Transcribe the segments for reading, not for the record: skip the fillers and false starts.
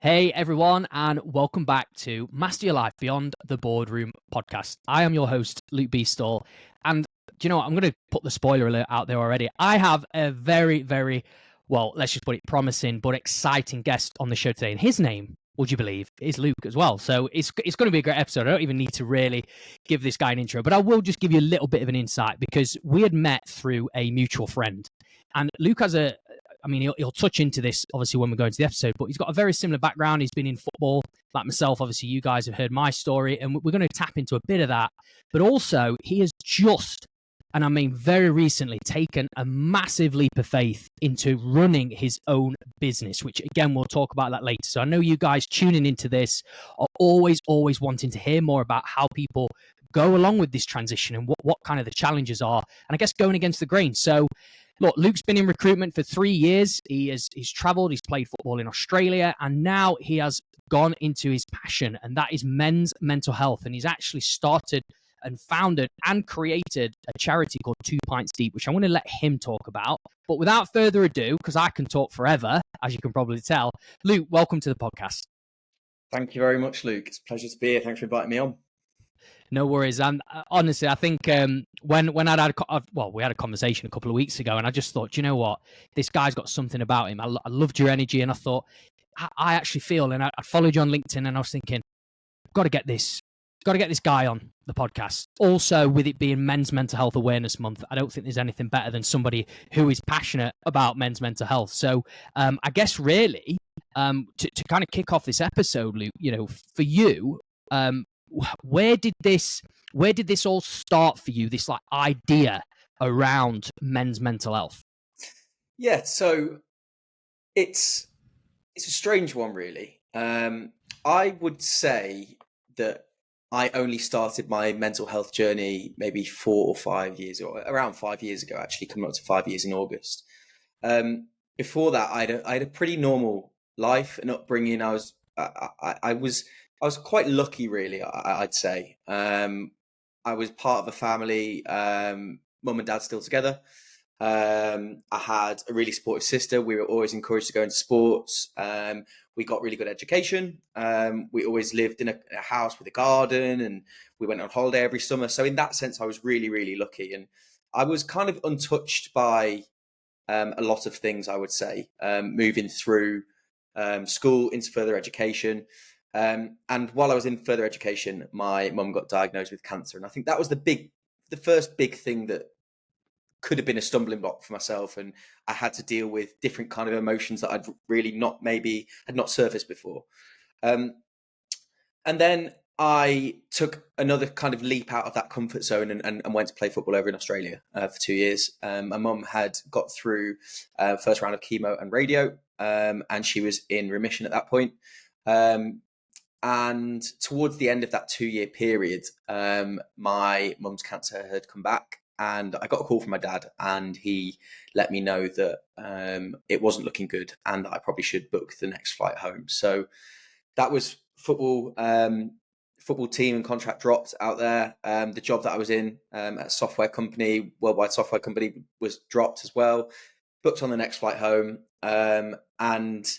Hey everyone, and welcome back to Master Your Life Beyond the Boardroom podcast. I am your host, Luke Beastall, and do you know what? I'm going to put the spoiler alert out there already. I have a very, well, let's just put it promising but exciting guest on the show today, and his name, would you believe, is Luke as well. So it's going to be a great episode. I don't even need to really give this guy an intro, but I will just give you a little bit of an insight because we had met through a mutual friend, and Luke has he'll touch into this obviously when we go into the episode, but he's got a very similar background. He's been in football like myself. Obviously, you guys have heard my story, and we're going to tap into a bit of that. But also, he has just, and I mean very recently, taken a massive leap of faith into running his own business, which again, we'll talk about that later. So I know you guys tuning into this are always wanting to hear more about how people go along with this transition and what kind of the challenges are, and I guess going against the grain. So look, Luke's been in recruitment for 3 years. He's traveled, he's played football in Australia, and now he has gone into his passion, and that is men's mental health. And he's actually started and founded and created a charity called 2 Pints Deep, which I want to let him talk about. But without further ado, because I can talk forever, as you can probably tell, Luke, welcome to the podcast. Thank you very much, Luke. It's a pleasure to be here. Thanks for inviting me on. No worries. And honestly, I think when we had a conversation a couple of weeks ago, and I just thought, you know what, this guy's got something about him. I loved your energy, and I thought, I actually feel, and I followed you on LinkedIn, and I was thinking, got to get this guy on the podcast. Also, with it being Men's Mental Health Awareness Month, I don't think there's anything better than somebody who is passionate about men's mental health. So, I guess really, to kind of kick off this episode, Luke, you know, for you, where did this all start for you, this like idea around men's mental health? Yeah, so it's a strange one, really. I would say that I only started my mental health journey maybe 4 or 5 years, or around 5 years ago, actually, coming up to 5 years in August. Before that, I had a pretty normal life and upbringing. I was quite lucky, really, I'd say. I was part of a family, mum and dad still together. I had a really supportive sister. We were always encouraged to go into sports. We got really good education. We always lived in a house with a garden, and we went on holiday every summer. So in that sense, I was really lucky. And I was kind of untouched by a lot of things, I would say, moving through school into further education. And while I was in further education, my mum got diagnosed with cancer. And I think that was the first big thing that could have been a stumbling block for myself. And I had to deal with different kind of emotions that I'd really had not surfaced before. And then I took another kind of leap out of that comfort zone and went to play football over in Australia for 2 years. My mum had got through first round of chemo and radio, and she was in remission at that point. And towards the end of that 2-year period, my mum's cancer had come back, and I got a call from my dad, and he let me know that it wasn't looking good and that I probably should book the next flight home. So that was football team and contract dropped out there. The job that I was in at a software company, worldwide software company, was dropped as well. Booked on the next flight home, and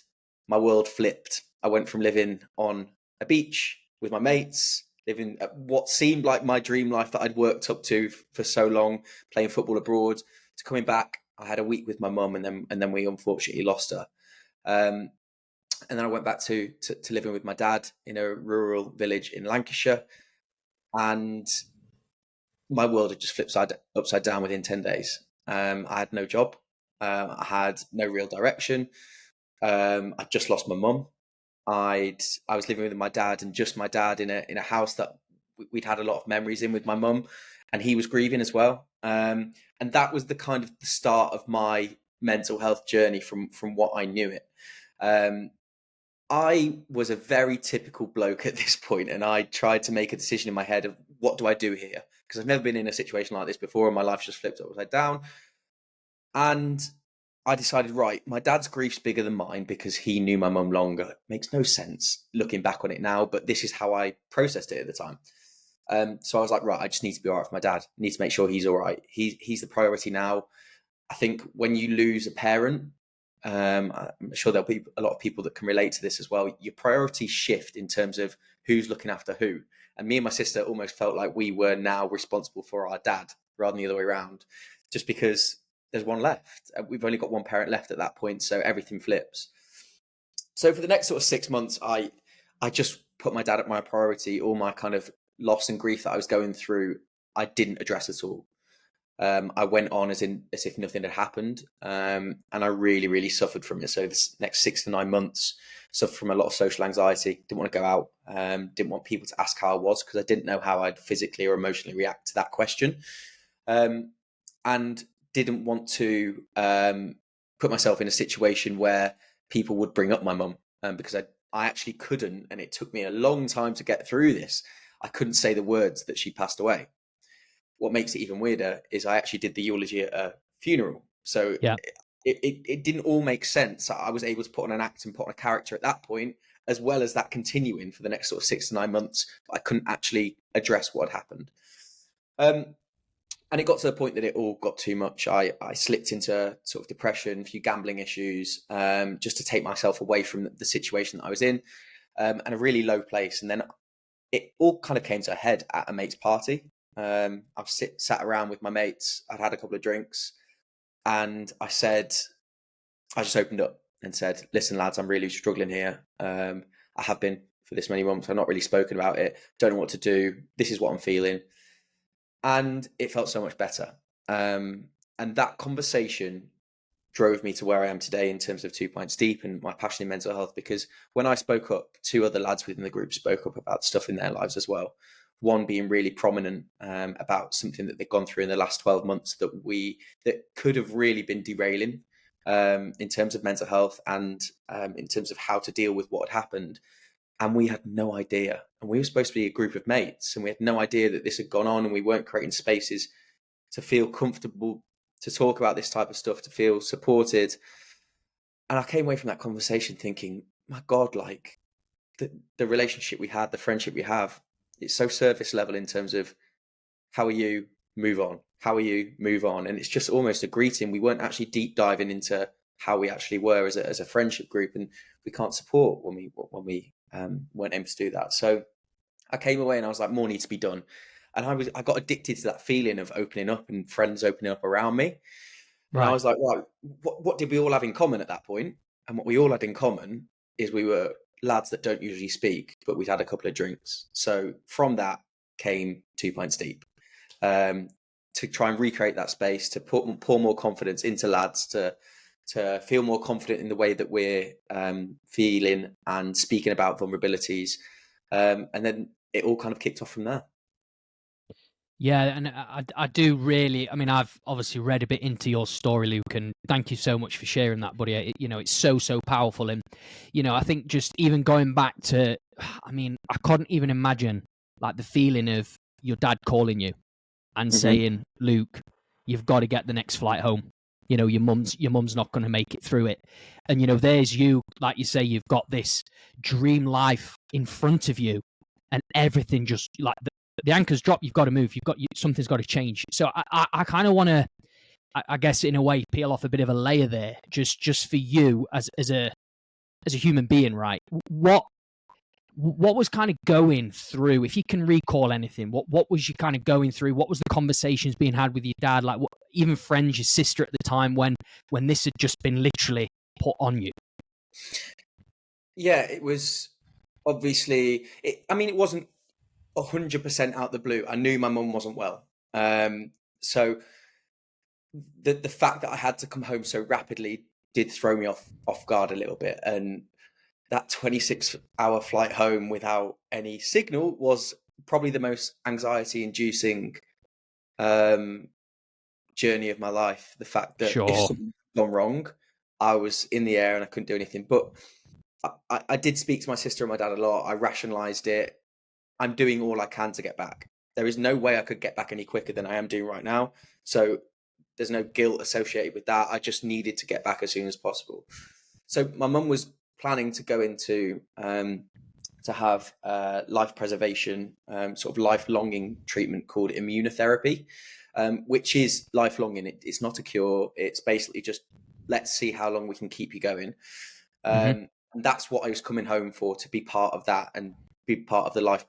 my world flipped. I went from living on a beach with my mates, living what seemed like my dream life that I'd worked up to for so long, playing football abroad, to coming back. I had a week with my mum, and then we unfortunately lost her. And then I went back to living with my dad in a rural village in Lancashire, and my world had just flipped upside down within 10 days. I had no job. I had no real direction. I just lost my mum. I was living with my dad, and just my dad in a house that we'd had a lot of memories in with my mum, and he was grieving as well. And that was the kind of the start of my mental health journey from what I knew it. I was a very typical bloke at this point, and I tried to make a decision in my head of what do I do here? Because I've never been in a situation like this before, and my life just flipped upside down. And I decided, right, my dad's grief's bigger than mine because he knew my mum longer. It makes no sense looking back on it now, but this is how I processed it at the time. So I was like, right, I just need to be all right for my dad. I need to make sure he's all right. He's the priority now. I think when you lose a parent, I'm sure there'll be a lot of people that can relate to this as well. Your priorities shift in terms of who's looking after who. And me and my sister almost felt like we were now responsible for our dad rather than the other way around, just because there's one left. We've only got one parent left at that point, so everything flips. So for the next sort of 6 months, I just put my dad at my priority. All my kind of loss and grief that I was going through, I didn't address at all. I went on as if nothing had happened, and I really, really suffered from it. So this next 6 to 9 months, suffered from a lot of social anxiety. Didn't want to go out. Didn't want people to ask how I was because I didn't know how I'd physically or emotionally react to that question, and didn't want to put myself in a situation where people would bring up my mum, because I actually couldn't, and it took me a long time to get through this. I couldn't say the words that she passed away. What makes it even weirder is I actually did the eulogy at a funeral. So Yeah. it didn't all make sense. I was able to put on an act and put on a character at that point, as well as that continuing for the next sort of 6 to 9 months. But I couldn't actually address what had happened. And it got to the point that it all got too much. I slipped into sort of depression, a few gambling issues, just to take myself away from the situation that I was in, and a really low place. And then it all kind of came to a head at a mate's party. I've sat around with my mates. I'd had a couple of drinks, and I just opened up and said, "Listen, lads, I'm really struggling here. I have been for this many months. I've not really spoken about it. Don't know what to do. This is what I'm feeling." And it felt so much better. And that conversation drove me to where I am today in terms of 2 Pints Deep and my passion in mental health. Because when I spoke up, 2 other lads within the group spoke up about stuff in their lives as well. One being really prominent about something that they've gone through in the last 12 months that could have really been derailing in terms of mental health and in terms of how to deal with what had happened. And we had no idea. And we were supposed to be a group of mates, and we had no idea that this had gone on, and we weren't creating spaces to feel comfortable to talk about this type of stuff, to feel supported. And I came away from that conversation thinking, my God, like the relationship we had, the friendship we have, it's so surface level in terms of how are you, move on. How are you, move on. And it's just almost a greeting. We weren't actually deep diving into how we actually were as a friendship group, and we can't support when we weren't able to do that. So I came away and I was like, more needs to be done. And I got addicted to that feeling of opening up and friends opening up around me. And I Right. was like, right, what did we all have in common at that point? And what we all had in common is we were lads that don't usually speak, but we'd had a couple of drinks. So from that came 2 Pints Deep, to try and recreate that space, to pour more confidence into lads, to feel more confident in the way that we're feeling and speaking about vulnerabilities. And then it all kind of kicked off from there. Yeah, and I do really. I mean, I've obviously read a bit into your story, Luke, and thank you so much for sharing that, buddy. It's so powerful, and I think just even going back to, I mean, I couldn't even imagine like the feeling of your dad calling you and saying, "Luke, you've got to get the next flight home. Your mum's not going to make it through it." And there's you, like you say, you've got this dream life in front of you, and everything just like the anchor's dropped. You've got to move. Something's got to change. So I kind of want to, I guess, in a way, peel off a bit of a layer there, just for you as a human being, right? What was kind of going through, if you can recall anything, what was you kind of going through? What was the conversations being had with your dad, like even friends, your sister at the time, when this had just been literally put on you? Yeah, it was obviously, it wasn't 100% out the blue. I knew my mum wasn't well. So the fact that I had to come home so rapidly did throw me off guard a little bit. And that 26-hour flight home without any signal was probably the most anxiety-inducing journey of my life. The fact that if Sure. something had gone wrong, I was in the air and I couldn't do anything. But I did speak to my sister and my dad a lot. I rationalized it. I'm doing all I can to get back. There is no way I could get back any quicker than I am doing right now. So there's no guilt associated with that. I just needed to get back as soon as possible. So my mum was planning to go into to have life preservation, sort of lifelonging treatment called immunotherapy, which is lifelong. And it's not a cure. It's basically just let's see how long we can keep you going. Hmm. And that's what I was coming home for, to be part of that and be part of the life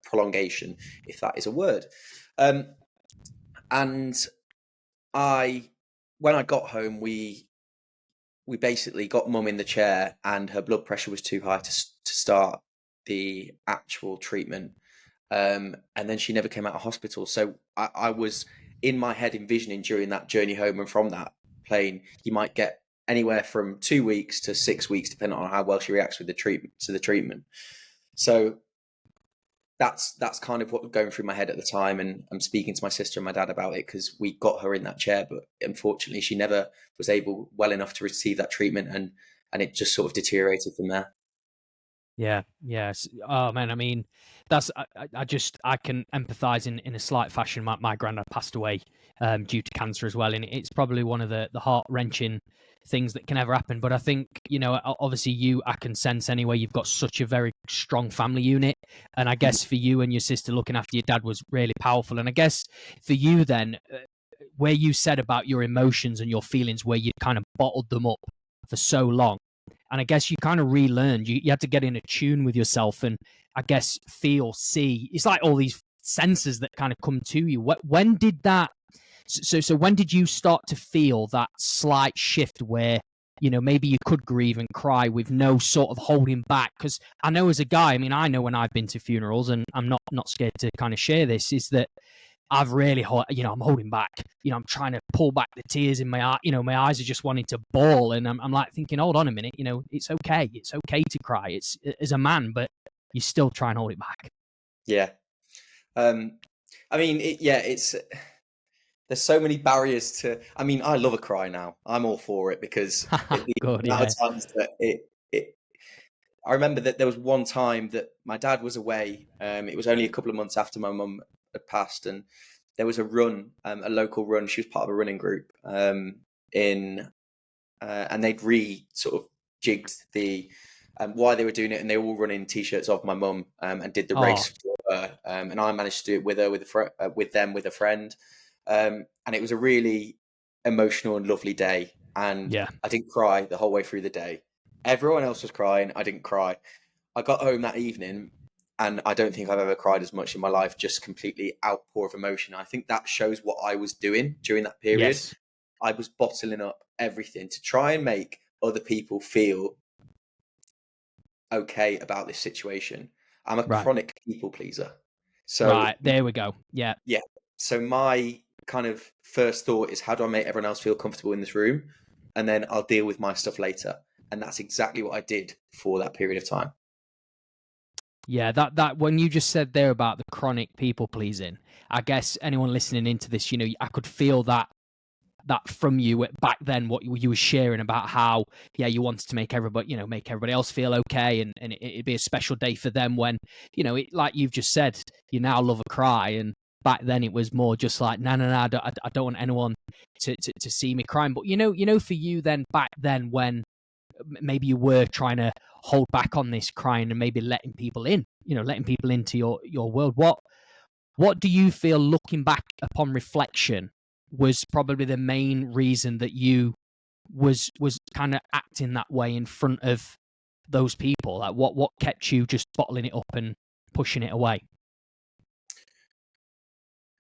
prolongation, if that is a word. And when I got home, we basically got mum in the chair, and her blood pressure was too high to start the actual treatment. And then she never came out of hospital. So I was in my head envisioning during that journey home and from that plane, you might get anywhere from 2 weeks to 6 weeks, depending on how well she reacts with the treatment. So that's kind of what was going through my head at the time, and I'm speaking to my sister and my dad about it, because we got her in that chair, but unfortunately she never was able well enough to receive that treatment, and it just sort of deteriorated from there. Yeah, yes. Oh man, I mean, that's I can empathise in a slight fashion. My granddad passed away due to cancer as well, and it's probably one of the heart wrenching things that can ever happen. But I think, obviously I can sense anyway, you've got such a very strong family unit, and I guess for you and your sister, looking after your dad was really powerful. And I guess for you then, where you said about your emotions and your feelings, where you kind of bottled them up for so long. And I guess you kind of relearned. You had to get in a tune with yourself, and I guess feel, see. It's like all these senses that kind of come to you. When did that? So when did you start to feel that slight shift where maybe you could grieve and cry with no sort of holding back? Because I know as a guy, I mean, I know when I've been to funerals, and I'm not scared to kind of share this, is that I've really, I'm holding back. I'm trying to pull back the tears in my eye. My eyes are just wanting to bawl, and I'm like thinking, hold on a minute. It's okay. It's okay to cry. It's as a man, but you still try and hold it back. Yeah. I mean, it's there's so many barriers to. I mean, I love a cry now. I'm all for it, because the Good, amount yeah. of times that it I remember that there was one time that my dad was away. It was only a couple of months after my mum had passed, and there was a run, a local run. She was part of a running group, and they'd sort of jigged the why they were doing it, and they were all running t-shirts of my mum, and did the Oh, race for her. And I managed to do it with her, with a friend, and it was a really emotional and lovely day. And yeah. I didn't cry the whole way through the day. Everyone else was crying. I didn't cry. I got home that evening, and I don't think I've ever cried as much in my life, just completely outpour of emotion. I think that shows what I was doing during that period. Yes. I was bottling up everything to try and make other people feel okay about this situation. I'm a Right. chronic people pleaser. So, Right. There we go. Yeah. yeah. So my kind of first thought is, how do I make everyone else feel comfortable in this room? And then I'll deal with my stuff later. And that's exactly what I did for that period of time. Yeah, that when you just said there about the chronic people pleasing, I guess anyone listening into this, I could feel that from you back then, what you were sharing about how, yeah, you wanted to make everybody else feel okay, and it'd be a special day for them when, like you've just said, you now love a cry, and back then it was more just like, no, I don't want anyone to see me crying. But for you then, back then, when maybe you were trying to hold back on this crying and maybe letting people in, letting people into your world, what do you feel, looking back upon reflection, was probably the main reason that you was kind of acting that way in front of those people? Like what kept you just bottling it up and pushing it away?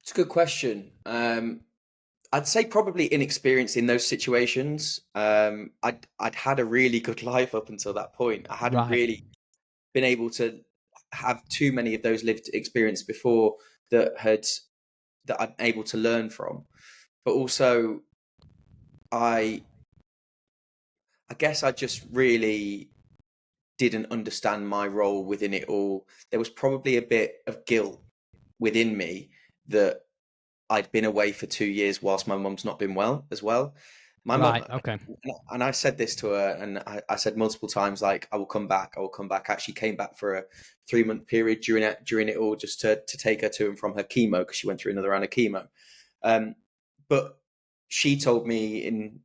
It's a good question. I'd say probably inexperience in those situations. I'd had a really good life up until that point. I hadn't Right, really been able to have too many of those lived experience before that I'm able to learn from. But also, I I guess I just really didn't understand my role within it all. There was probably a bit of guilt within me that I'd been away for 2 years whilst my mum's not been well as well. My mum, right, okay. and I said this to her, and I said multiple times, like, I will come back, I will come back. I actually came back for a 3 month period during it all, just to take her to and from her chemo, because she went through another round of chemo. But she told me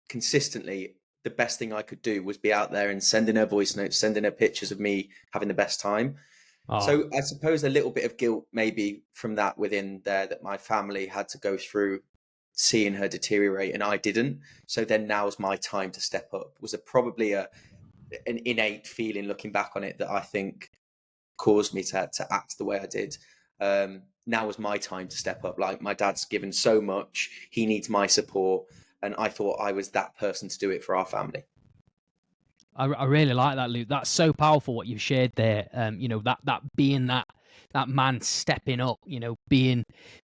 consistently, the best thing I could do was be out there and sending her voice notes, sending her pictures of me having the best time. Oh, So I suppose a little bit of guilt maybe from that within there, that my family had to go through seeing her deteriorate and I didn't. So then now's my time to step up. Was probably an innate feeling looking back on it that I think caused me to act the way I did. Now was my time to step up. Like, my dad's given so much, he needs my support, and I thought I was that person to do it for our family. I really like that, Luke. That's so powerful what you've shared there. You know, that being that man stepping up, you know, being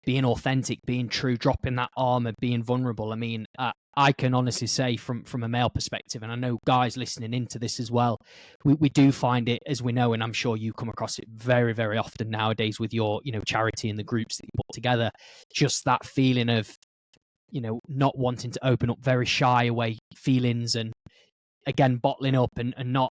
authentic, being true, dropping that armor, being vulnerable. I mean, I can honestly say from a male perspective, and I know guys listening into this as well, we do find it, as we know, and I'm sure you come across it very, very often nowadays with your, you know, charity and the groups that you put together, just that feeling of, you know, not wanting to open up, very shy away feelings, and again bottling up and not,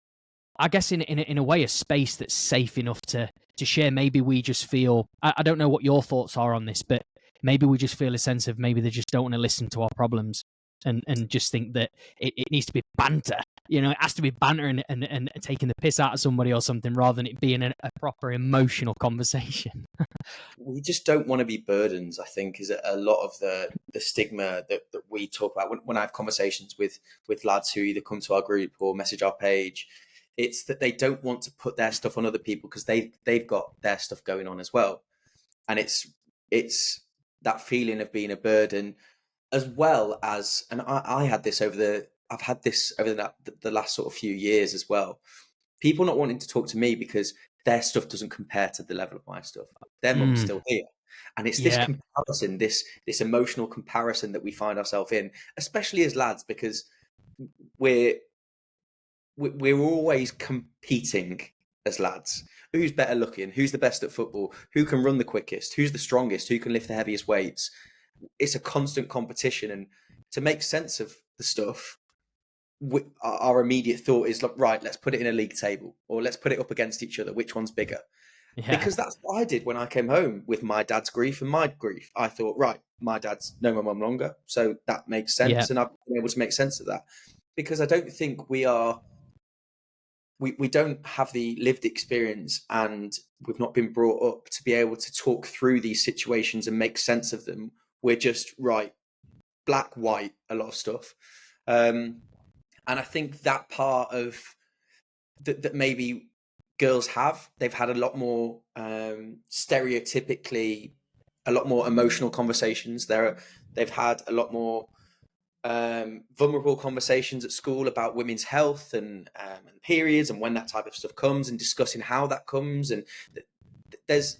I guess, in a way, a space that's safe enough to share. Maybe we just feel, I don't know what your thoughts are on this, but maybe we just feel a sense of maybe they just don't want to listen to our problems, and just think that it needs to be banter. You know, it has to be banter and taking the piss out of somebody or something, rather than it being a proper emotional conversation. We just don't want to be burdens, I think, is a lot of the stigma that we talk about when I have conversations with lads who either come to our group or message our page. It's that they don't want to put their stuff on other people because they've got their stuff going on as well. And it's that feeling of being a burden, as well as, and I've had this over the last sort of few years as well. People not wanting to talk to me because their stuff doesn't compare to the level of my stuff. Their mum's still here. And it's this comparison, this emotional comparison that we find ourselves in, especially as lads, because we're always competing as lads. Who's better looking? Who's the best at football? Who can run the quickest? Who's the strongest? Who can lift the heaviest weights? It's a constant competition. And to make sense of the stuff, our immediate thought is, like, right, let's put it in a league table, or let's put it up against each other. Which one's bigger? Yeah. Because that's what I did when I came home with my dad's grief and my grief. I thought, right, my dad's known my mum longer, so that makes sense. Yeah. And I've been able to make sense of that, because I don't think we don't have the lived experience, and we've not been brought up to be able to talk through these situations and make sense of them. We're just, right, black, white, a lot of stuff. And I think that part of that maybe girls they've had a lot more stereotypically, a lot more emotional conversations. They've had a lot more vulnerable conversations at school about women's health and periods, and when that type of stuff comes, and discussing how that comes. And there's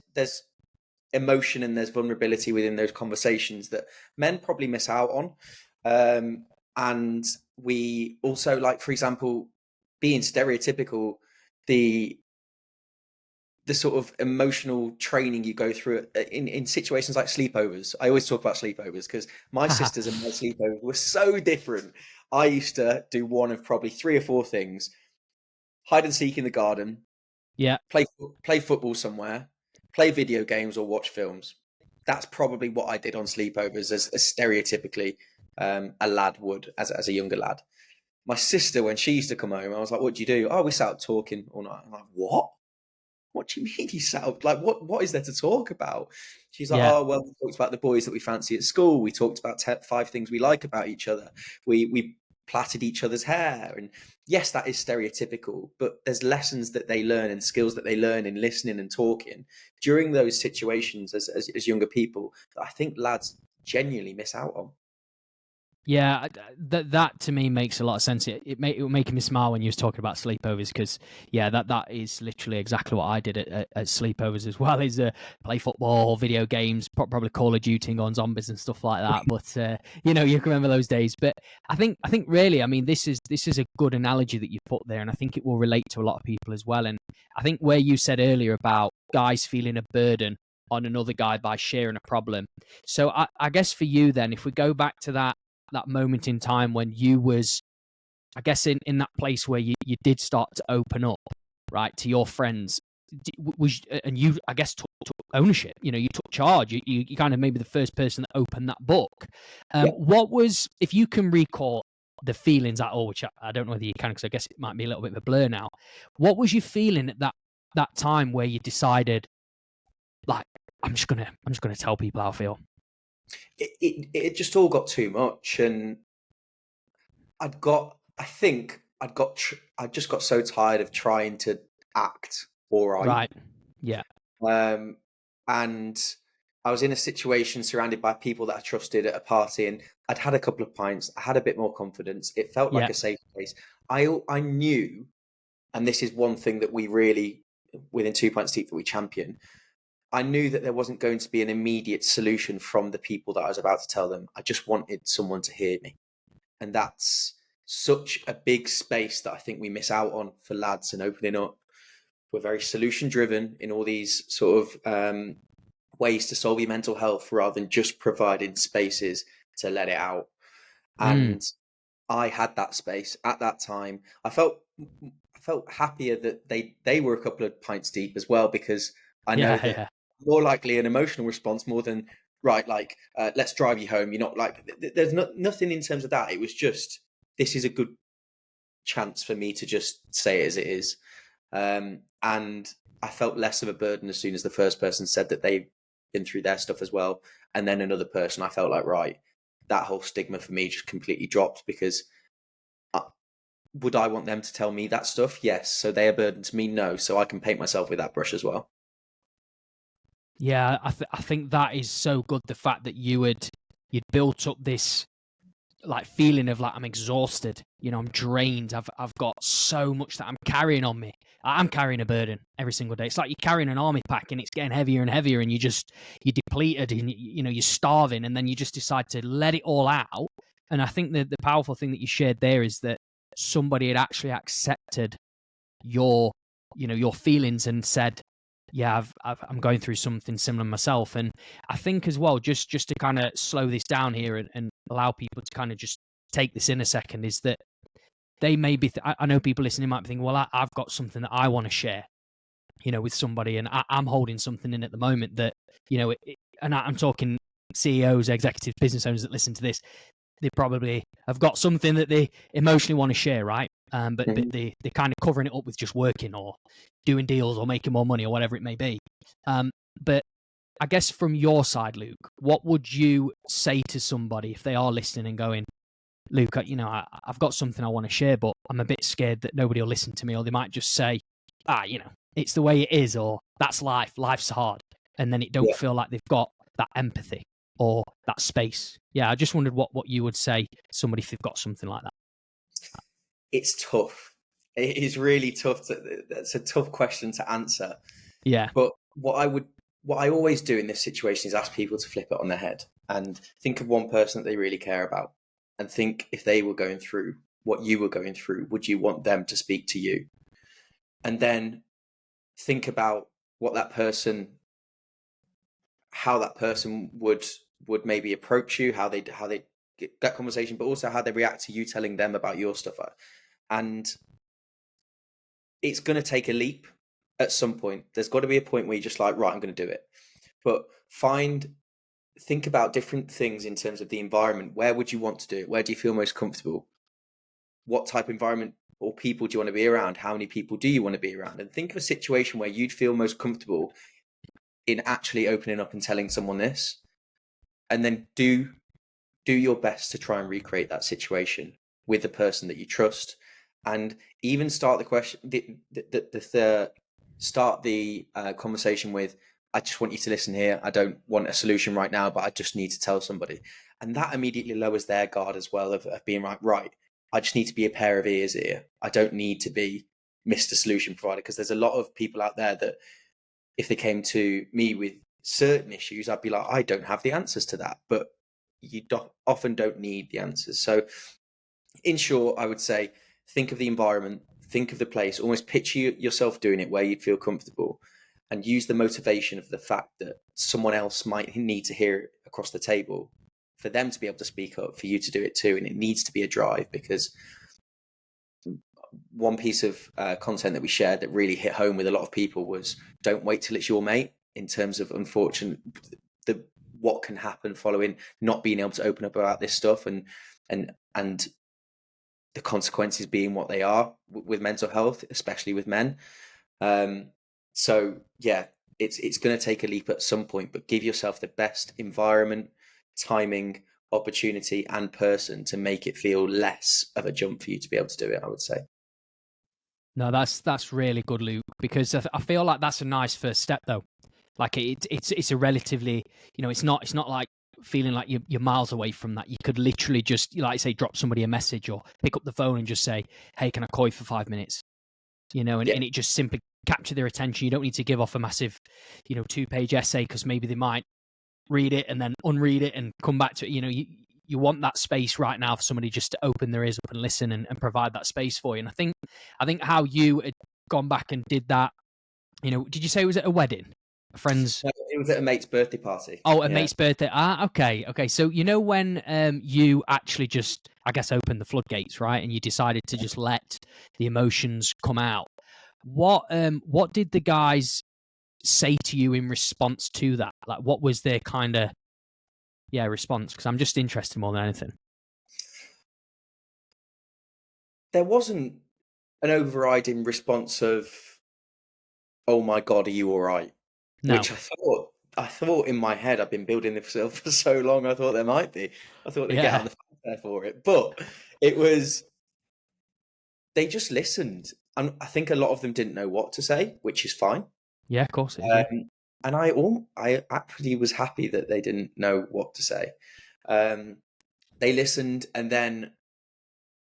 emotion and there's vulnerability within those conversations that men probably miss out on. And we also, like, for example, being stereotypical, the sort of emotional training you go through in situations like sleepovers. I always talk about sleepovers because my sisters and my sleepovers were so different. I used to do one of probably 3 or 4 things: hide and seek in the garden, play football somewhere, play video games, or watch films. That's probably what I did on sleepovers, as stereotypically a lad would as a younger lad. My sister, when she used to come home, I was like, "What do you do?" "Oh, we sat up talking all night." I'm like, "What? What do you mean you sat up? Like, what is there to talk about?" She's like, "Oh, well, we talked about the boys that we fancy at school. We talked about 5 things we like about each other. We plaited each other's hair." And yes, that is stereotypical, but there's lessons that they learn and skills that they learn in listening and talking during those situations as younger people that I think lads genuinely miss out on. Yeah, that to me makes a lot of sense. It was making me smile when you was talking about sleepovers, because that is literally exactly what I did at sleepovers as well. Is play football, video games, probably Call of Duty and go on zombies and stuff like that. But you can remember those days. But I think really, I mean, this is a good analogy that you put there, and I think it will relate to a lot of people as well. And I think where you said earlier about guys feeling a burden on another guy by sharing a problem. So I guess for you then, if we go back to that moment in time when you was, I guess, in that place where you did start to open up, right, to your friends, and you, I guess, took ownership. You took charge. You kind of maybe the first person that opened that book. What was, if you can recall the feelings at all, which I don't know whether you can, because I guess it might be a little bit of a blur now. What was you feeling at that time where you decided, like, I'm just gonna tell people how I feel? it just all got too much, and I just got so tired of trying to act all right. Right. Yeah. Um, and I was in a situation surrounded by people that I trusted at a party, and I'd had a couple of pints. I had a bit more confidence. It felt like Yeah. a safe place. I knew, and this is one thing that we really, within Two Pints Deep, that we champion. I knew that there wasn't going to be an immediate solution from the people that I was about to tell them. I just wanted someone to hear me. And that's such a big space that I think we miss out on for lads and opening up. We're very solution driven in all these sort of ways to solve your mental health rather than just providing spaces to let it out. Mm. And I had that space at that time. I felt happier that they were a couple of pints deep as well, because I know Yeah. that Yeah. more likely an emotional response more than right, like let's drive you home. You're not like there's nothing in terms of that. It was just this is a good chance for me to just say it as it is, and I felt less of a burden as soon as the first person said that they've been through their stuff as well, and then another person. I felt like right, that whole stigma for me just completely dropped because. Would I want them to tell me that stuff? Yes. So they are burden to me? No. So I can paint myself with that brush as well. Yeah. I think that is so good. The fact that you'd built up this like feeling of like I'm exhausted, I'm drained. I've got so much that I'm carrying on me. I'm carrying a burden every single day. It's like you're carrying an army pack and it's getting heavier and heavier, and you're depleted and you're starving, and then you just decide to let it all out. And I think the powerful thing that you shared there is that somebody had actually accepted your your feelings and said, yeah, I'm going through something similar myself. And I think as well, just to kind of slow this down here and allow people to kind of just take this in a second, is that they may be I know people listening might be thinking, well, I've got something that I want to share with somebody, and I'm holding something in at the moment that and I'm talking CEOs, executives, business owners that listen to this. They probably have got something that they emotionally want to share, right? But Mhm. they're kind of covering it up with just working or doing deals or making more money or whatever it may be. But I guess from your side, Luke, what would you say to somebody if they are listening and going, Luke, I've got something I want to share, but I'm a bit scared that nobody will listen to me, or they might just say, it's the way it is, or that's life, life's hard. And then it don't Yeah, feel like they've got that empathy or that space. Yeah, I just wondered what you would say to somebody if they've got something like that. it's tough. It is really tough. That's a tough question to answer. Yeah. But what I always do in this situation is ask people to flip it on their head and think of one person that they really care about, and think if they were going through what you were going through, would you want them to speak to you? And then think about what that person, how that person would maybe approach you, how they get that conversation, but also how they react to you telling them about your stuff. And it's going to take a leap at some point. There's got to be a point where you're just like, right, I'm going to do it. But think about different things in terms of the environment. Where would you want to do it? Where do you feel most comfortable? What type of environment or people do you want to be around? How many people do you want to be around? And think of a situation where you'd feel most comfortable in actually opening up and telling someone this, and then do your best to try and recreate that situation with the person that you trust, and even start the question start the conversation with, I just want you to listen here. I don't want a solution right now, but I just need to tell somebody. And that immediately lowers their guard as well, of being right, I just need to be a pair of ears here. I don't need to be Mr. Solution Provider, because there's a lot of people out there that if they came to me with certain issues, I'd be like, I don't have the answers to that. But you often don't need the answers. So, in short, I would say think of the environment, think of the place, almost picture yourself doing it where you'd feel comfortable, and use the motivation of the fact that someone else might need to hear it across the table for them to be able to speak up, for you to do it too. And it needs to be a drive, because one piece of content that we shared that really hit home with a lot of people was, don't wait till it's your mate, in terms of unfortunate what can happen following not being able to open up about this stuff, and the consequences being what they are with mental health, especially with men. So yeah, it's going to take a leap at some point, but give yourself the best environment, timing, opportunity, and person to make it feel less of a jump for you to be able to do it, I would say. No, that's really good, Luke, because I feel like that's a nice first step, though. Like it's a relatively, it's not like feeling like you're miles away from that. You could literally just, like say, drop somebody a message or pick up the phone and just say, "Hey, can I call you for 5 minutes?" And it just simply capture their attention. You don't need to give off a massive, 2-page essay, because maybe they might read it and then unread it and come back to it. You want that space right now for somebody just to open their ears up and listen and provide that space for you. And I think how you had gone back and did that, did you say it was at a wedding? A friend's? No, it was at a mate's birthday party. Oh, a mate's birthday. Okay. So when you actually just, I guess, opened the floodgates, right, and you decided to just let the emotions come out. What did the guys say to you in response to that? Like, what was their kind of response? Because I'm just interested more than anything. There wasn't an overriding response of, "Oh my God, are you all right?" No. Which I thought in my head, I've been building this for so long, I thought there might be. I thought they'd get on the phone there for it. But it was, they just listened. And I think a lot of them didn't know what to say, which is fine. Yeah, of course it is. And I actually was happy that they didn't know what to say. They listened, and then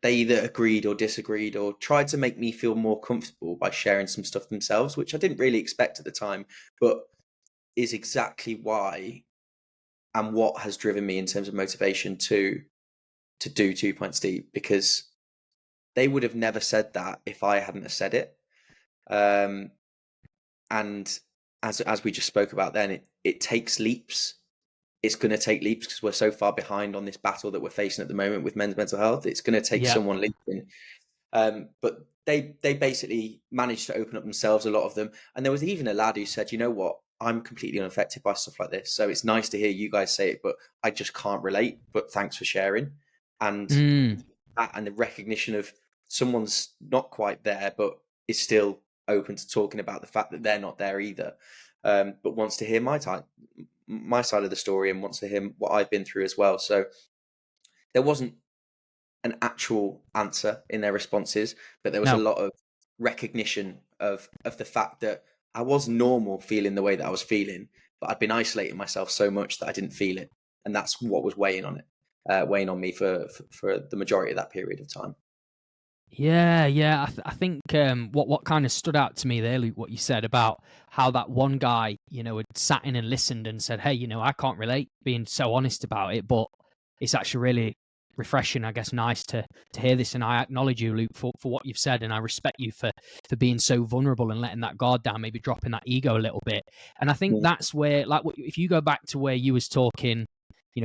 they either agreed or disagreed or tried to make me feel more comfortable by sharing some stuff themselves, which I didn't really expect at the time, but is exactly why and what has driven me in terms of motivation to do 2 Pints Deep, because they would have never said that if I hadn't have said it. And as we just spoke about then, it takes leaps. It's going to take leaps because we're so far behind on this battle that we're facing at the moment with men's mental health. It's going to take someone leaping. But they basically managed to open up themselves, a lot of them. And there was even a lad who said, "You know what? I'm completely unaffected by stuff like this. So it's nice to hear you guys say it, but I just can't relate. But thanks for sharing." And and the recognition of someone's not quite there, but is still open to talking about the fact that they're not there either, but wants to hear my side of the story and wants to hear what I've been through as well. So there wasn't an actual answer in their responses, but there was a lot of recognition of the fact that I was normal feeling the way that I was feeling, but I'd been isolating myself so much that I didn't feel it. And that's what was weighing on me for the majority of that period of time. Yeah. I think what kind of stood out to me there, Luke, what you said about how that one guy, had sat in and listened and said, "Hey, I can't relate," being so honest about it, but it's actually really refreshing, I guess, nice to hear this. And I acknowledge you, Luke, for what you've said, and I respect you for being so vulnerable and letting that guard down, maybe dropping that ego a little bit. And I think that's where, like, if you go back to where you was talking,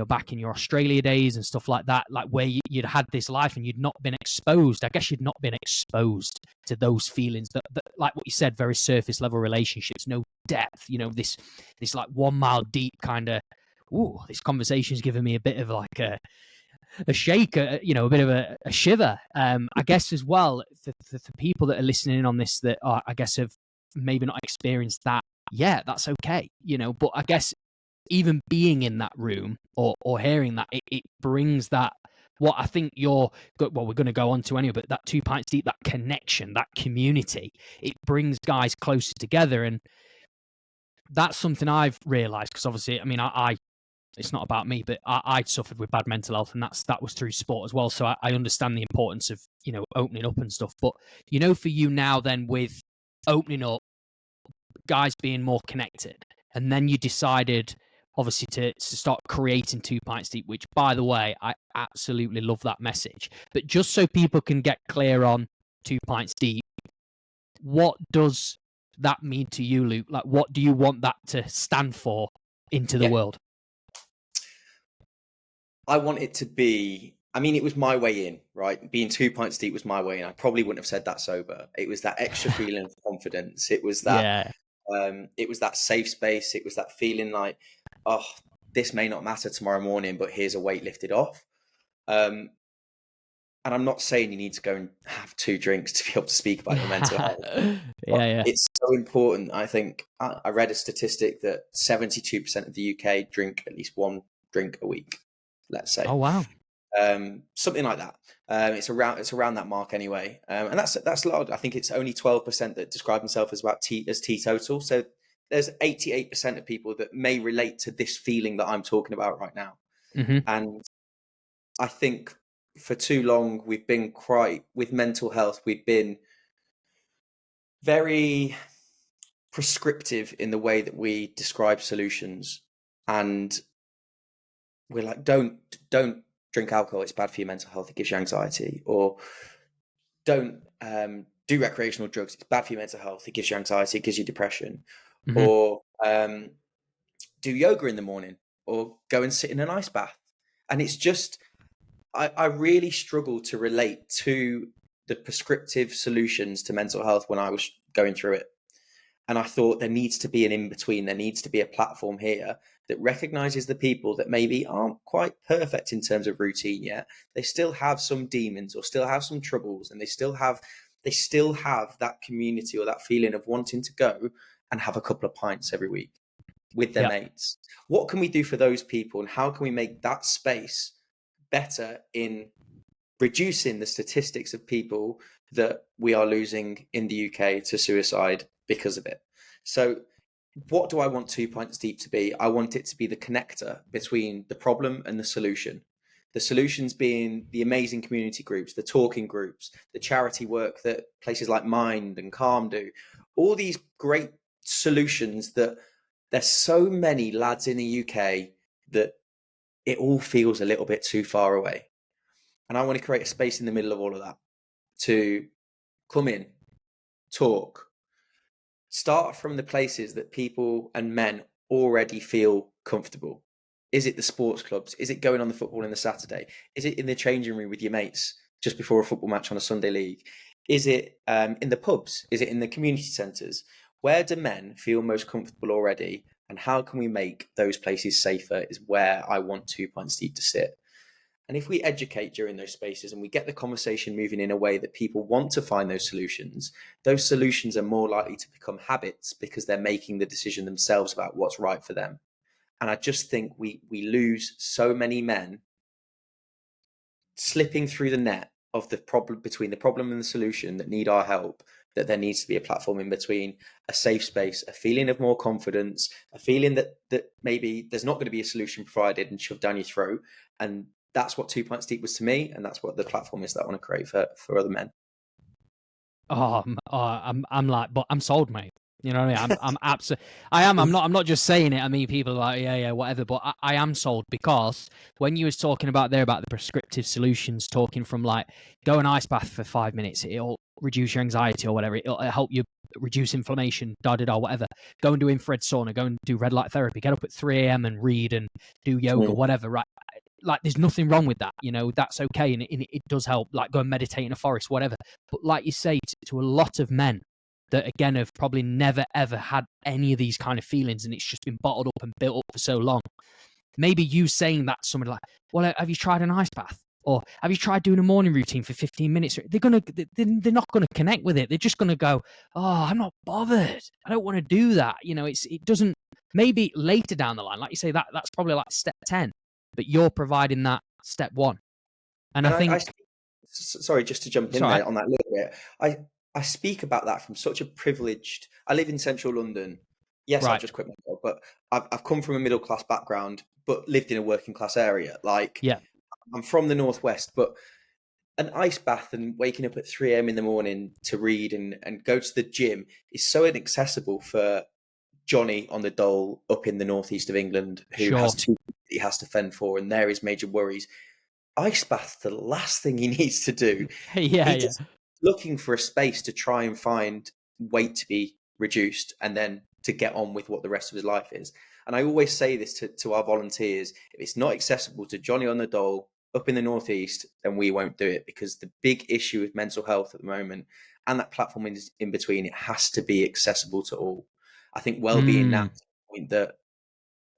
back in your Australia days and stuff like that, like where you'd had this life and you'd not been exposed. I guess you'd not been exposed to those feelings that like what you said, very surface level relationships, no depth, this like 1 mile deep kind of, this conversation's giving me a bit of like a shake, a bit of a shiver. I guess as well, for people that are listening in on this that are, I guess, have maybe not experienced that, that's okay, but I guess even being in that room or hearing that, it brings that, what I think we're going to go on to anyway, but that 2 Pints Deep, that connection, that community, it brings guys closer together. And that's something I've realized, because obviously, I mean, I it's not about me, but I suffered with bad mental health, and that was through sport as well. So I understand the importance of, opening up and stuff. But, for you now then, with opening up, guys being more connected, and then you decided, obviously, to start creating 2 Pints Deep, which, by the way, I absolutely love that message. But just so people can get clear on 2 Pints Deep, what does that mean to you, Luke? Like, what do you want that to stand for into the world? I want it to be, I mean, it was my way in, right? Being 2 Pints Deep was my way in. I probably wouldn't have said that sober. It was that extra feeling of confidence. It was that, it was that safe space. It was that feeling like, oh, this may not matter tomorrow morning, but here's a weight lifted off. And I'm not saying you need to go and have 2 drinks to be able to speak about your mental health. It's so important. I think I read a statistic that 72% of the UK drink at least one drink a week, let's Oh, say. wow. Something like that. It's around that mark anyway, and that's a lot. I think it's only 12% that describe themselves as teetotal. So there's 88% of people that may relate to this feeling that I'm talking about right now. Hmm. And I think for too long we've been quite with mental health. We've been very prescriptive in the way that we describe solutions, and we're like, don't drink alcohol, it's bad for your mental health, it gives you anxiety. Or don't do recreational drugs, it's bad for your mental health, it gives you anxiety, it gives you depression. Hmm. Or do yoga in the morning, or go and sit in an ice bath. And it's just, I really struggle to relate to the prescriptive solutions to mental health when I was going through it. And I thought there needs to be an in-between. There needs to be a platform here that recognizes the people that maybe aren't quite perfect in terms of routine yet. They still have some demons or still have some troubles, and they still have that community or that feeling of wanting to go and have a couple of pints every week with their Yeah. mates. What can we do for those people, and how can we make that space better in reducing the statistics of people that we are losing in the UK to suicide because of it? So what do I want Two Pints Deep to be? I want it to be the connector between the problem and the solution. The solutions being the amazing community groups, the talking groups, the charity work that places like Mind and Calm do, all these great solutions that there's so many lads in the UK that it all feels a little bit too far away. And I want to create a space in the middle of all of that to come in, talk, start from the places that people and men already feel comfortable. Is it the sports clubs? Is it going on the football on the Saturday? Is it in the changing room with your mates just before a football match on a Sunday league? Is it in the pubs? Is it in the community centres? Where do men feel most comfortable already? And how can we make those places safer is where I want Two Pints Deep to sit. And if we educate during those spaces and we get the conversation moving in a way that people want to find those solutions are more likely to become habits because they're making the decision themselves about what's right for them. And I just think we lose so many men slipping through the net of the problem between the problem and the solution that need our help, that there needs to be a platform in between, a safe space, a feeling of more confidence, a feeling that maybe there's not going to be a solution provided and shoved down your throat. And that's what Two Pints Deep was to me, and that's what the platform is that I want to create for other men. I'm like, but I'm sold, mate. You know what I mean? I'm absolutely, I am. I'm not just saying it. I mean, people are like, yeah, whatever. But I am sold, because when you was talking about the prescriptive solutions, talking from like, go an ice bath for 5 minutes, it'll reduce your anxiety or whatever. It'll help you reduce inflammation, whatever. Go and do infrared sauna, go and do red light therapy, get up at 3 a.m. and read and do yoga, whatever, right? Like, there's nothing wrong with that, that's okay, and it does help. Like, go and meditate in a forest, whatever. But like you say, to a lot of men that again have probably never ever had any of these kind of feelings, and it's just been bottled up and built up for so long, maybe you saying that to somebody like, well, have you tried an ice bath, or have you tried doing a morning routine for 15 minutes? They're not gonna connect with it. They're just gonna go, oh, I'm not bothered, I don't want to do that. It doesn't. Maybe later down the line, like you say, that's probably like step 10, but you're providing that step 1. And I think, Sorry, just to jump in sorry. there on that a little bit. I speak about that from such a privileged. I live in central London. Yes, I've Right. just quit my job, but I've come from a middle class background, but lived in a working class area. Like, Yeah. I'm from the northwest, but an ice bath and waking up at 3 a.m. in the morning to read and go to the gym is so inaccessible for Johnny on the dole up in the northeast of England, who Sure. has two he has to fend for, and there is major worries. Ice bath, the last thing he needs to do. Yeah. He's just looking for a space to try and find weight to be reduced and then to get on with what the rest of his life is. And I always say this to our volunteers: if it's not accessible to Johnny on the dole up in the northeast, then we won't do it, because the big issue with mental health at the moment, and that platform is in between, it has to be accessible to all. I think well-being now is the point that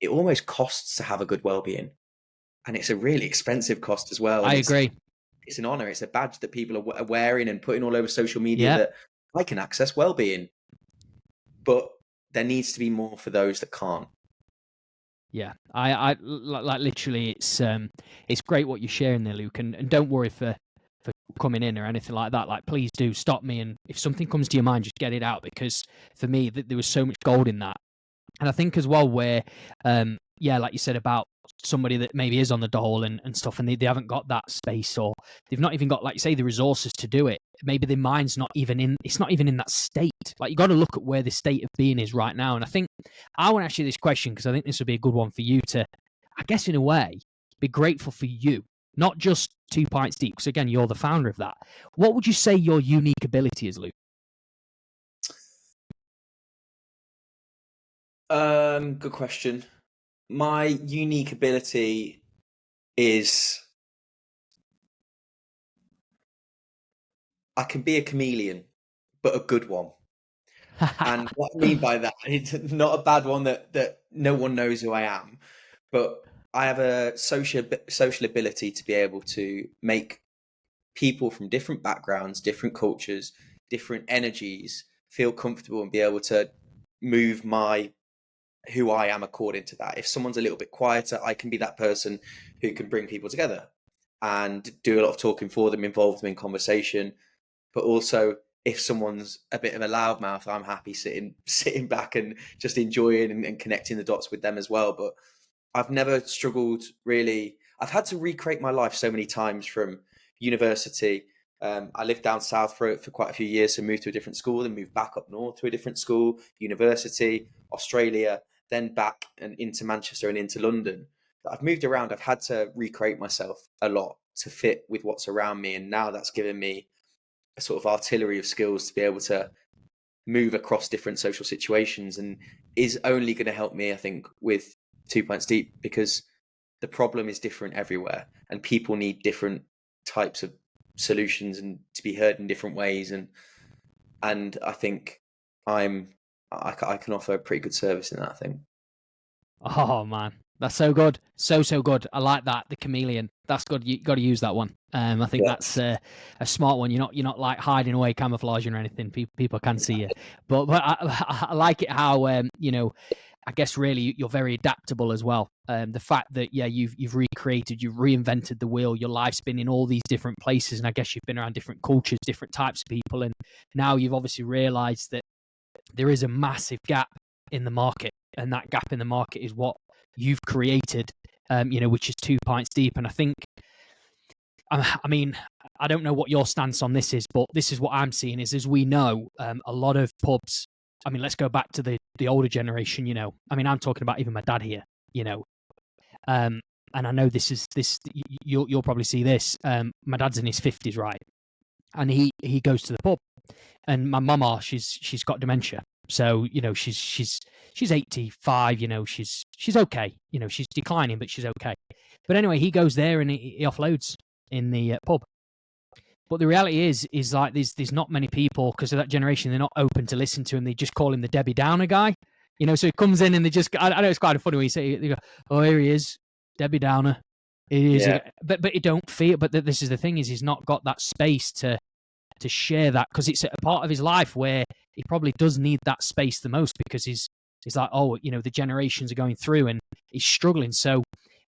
it almost costs to have a good well-being, and it's a really expensive cost as well. I And agree. it's an honor. It's a badge that people are wearing and putting all over social media, Yeah. that I can access well-being, but there needs to be more for those that can't. Yeah, like literally, it's great what you're sharing there, Luke, and don't worry for coming in or anything like that. Like, please do stop me, and if something comes to your mind, just get it out, because for me, there was so much gold in that. And I think as well, where, yeah, like you said about somebody that maybe is on the dole and stuff, and they haven't got that space, or they've not even got, like you say, the resources to do it. Maybe their mind's not even in, it's not even in that state. Like, you got to look at where the state of being is right now. And I think I want to ask you this question, because I think this would be a good one for you to, I guess, in a way, be grateful for you, not just Two Pints Deep, because again, you're the founder of that. What would you say your unique ability is, Luke? Good question. My unique ability is I can be a chameleon, but a good one. And what I mean by that, it's not a bad one that no one knows who I am, but I have a social ability to be able to make people from different backgrounds, different cultures, different energies feel comfortable and be able to move my who I am according to that. If someone's a little bit quieter, I can be that person who can bring people together and do a lot of talking for them, involve them in conversation. But also, if someone's a bit of a loudmouth, I'm happy sitting back and just enjoying and connecting the dots with them as well. But I've never struggled really. I've had to recreate my life so many times from university. I lived down south for quite a few years, so moved to a different school, then moved back up north to a different school, university, Australia, then back and into Manchester and into London. I've moved around. I've had to recreate myself a lot to fit with what's around me, and now that's given me a sort of artillery of skills to be able to move across different social situations, and is only going to help me, I think, with Two Pints Deep, because the problem is different everywhere and people need different types of solutions and to be heard in different ways. And I think I can offer a pretty good service in that, I think. Oh man, that's so good, so good. I like that, the chameleon. That's good. You got to use that one. I think Yeah. that's a smart one. You're not like hiding away, camouflaging or anything. People can see you, but I like it how I guess really you're very adaptable as well. The fact that you've recreated, you've reinvented the wheel. Your life's been in all these different places, and I guess you've been around different cultures, different types of people, and now you've obviously realised that there is a massive gap in the market, and that gap in the market is what you've created, which is Two Pints Deep. And I think, I mean, I don't know what your stance on this is, but this is what I'm seeing is, as we know, a lot of pubs. I mean, let's go back to the older generation. I mean, I'm talking about even my dad here. You know, and I know this. You'll probably see this. My dad's in his 50s, right? And he goes to the pub, and my mama, she's got dementia, so she's 85. She's okay. She's declining, but she's okay. But anyway, he goes there and he offloads in the pub. But the reality is like there's not many people, because of that generation. They're not open to listen to him. They just call him the Debbie Downer guy. So he comes in and they just, I know it's quite funny when you say, they go, oh, here he is, Debbie Downer. It is, Yeah. but you don't feel. But this is the thing, is he's not got that space to share that, because it's a part of his life where he probably does need that space the most, because he's like, oh, the generations are going through and he's struggling. So,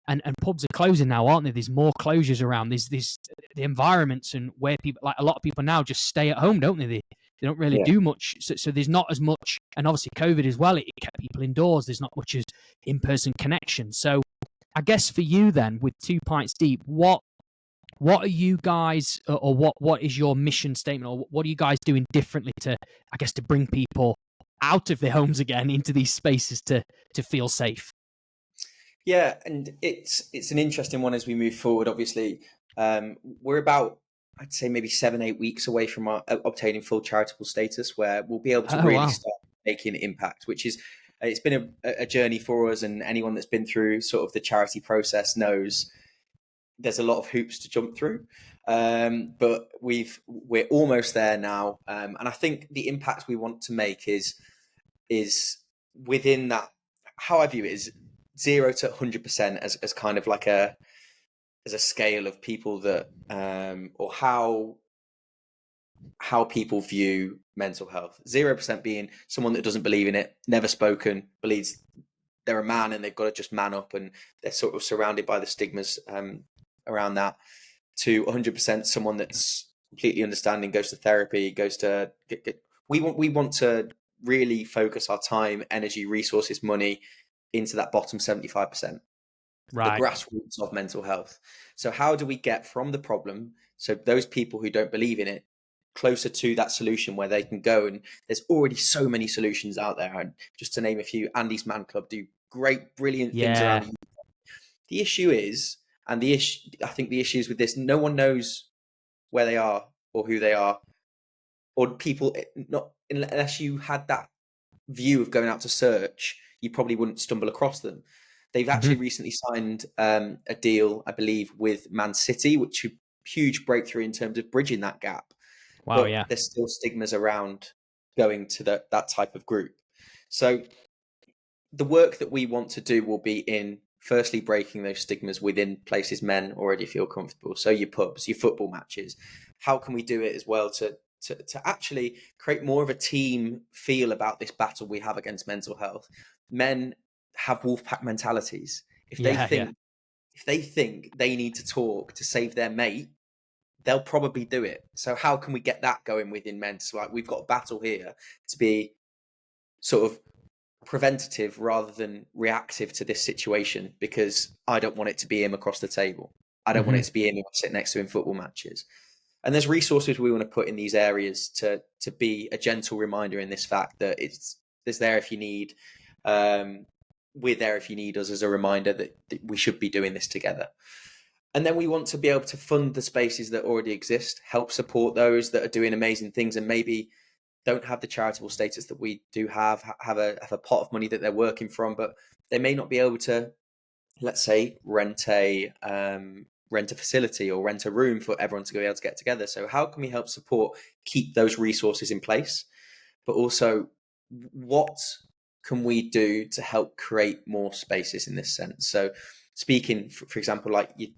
and pubs are closing now, aren't they? There's more closures around. There's the environments, and where people, like a lot of people now, just stay at home, don't they? They don't really Yeah. do much. So there's not as much, and obviously COVID as well, it kept people indoors. There's not much as in-person connection. So I guess for you then, with Two Pints Deep, what are you guys, or what is your mission statement, or what are you guys doing differently to, I guess, to bring people out of their homes again into these spaces to feel safe? Yeah, and it's an interesting one as we move forward. Obviously, we're about, I'd say, maybe 7-8 weeks away from obtaining full charitable status, where we'll be able to Oh really wow. start making an impact. Which is, it's been a journey for us, and anyone that's been through sort of the charity process knows there's a lot of hoops to jump through. But we're almost there now, and I think the impact we want to make is within that. How I view it is 0 to 100% as kind of like as a scale of people that or how people view mental health. 0% being someone that doesn't believe in it, never spoken, believes they're a man and they've got to just man up, and they're sort of surrounded by the stigmas around that, to 100% someone that's completely understanding, goes to therapy, goes to we want to really focus our time, energy, resources, money into that bottom 75%, the Right. grassroots of mental health. So how do we get from the problem, so those people who don't believe in it, closer to that solution where they can go? And there's already so many solutions out there, and just to name a few, Andy's Man Club do great, brilliant things Yeah. around the issue is, and the issue, I think the issue is with this, no one knows where they are or who they are, or people, not unless you had that view of going out to search, you probably wouldn't stumble across them. They've actually Mm-hmm. recently signed a deal, I believe, with Man City, which is a huge breakthrough in terms of bridging that gap. Wow. But Yeah. there's still stigmas around going to that type of group. So the work that we want to do will be in, firstly, breaking those stigmas within places men already feel comfortable. So your pubs, your football matches. How can we do it as well to actually create more of a team feel about this battle we have against mental health? Men have wolf pack mentalities. If they Yeah. Yeah. think they need to talk to save their mate, they'll probably do it. So how can we get that going within men? So like, we've got a battle here to be sort of preventative rather than reactive to this situation, because I don't want it to be him across the table. I don't want Mm-hmm. it to be him sitting next to him in football matches. And there's resources we want to put in these areas to be a gentle reminder in this fact that there's there if you need. We're there if you need us, as a reminder that we should be doing this together. And then we want to be able to fund the spaces that already exist, help support those that are doing amazing things and maybe don't have the charitable status that we do have a pot of money that they're working from, but they may not be able to, let's say, rent a facility or rent a room for everyone to be able to get together. So how can we help support, keep those resources in place, but also what can we do to help create more spaces in this sense? So speaking, for example, like your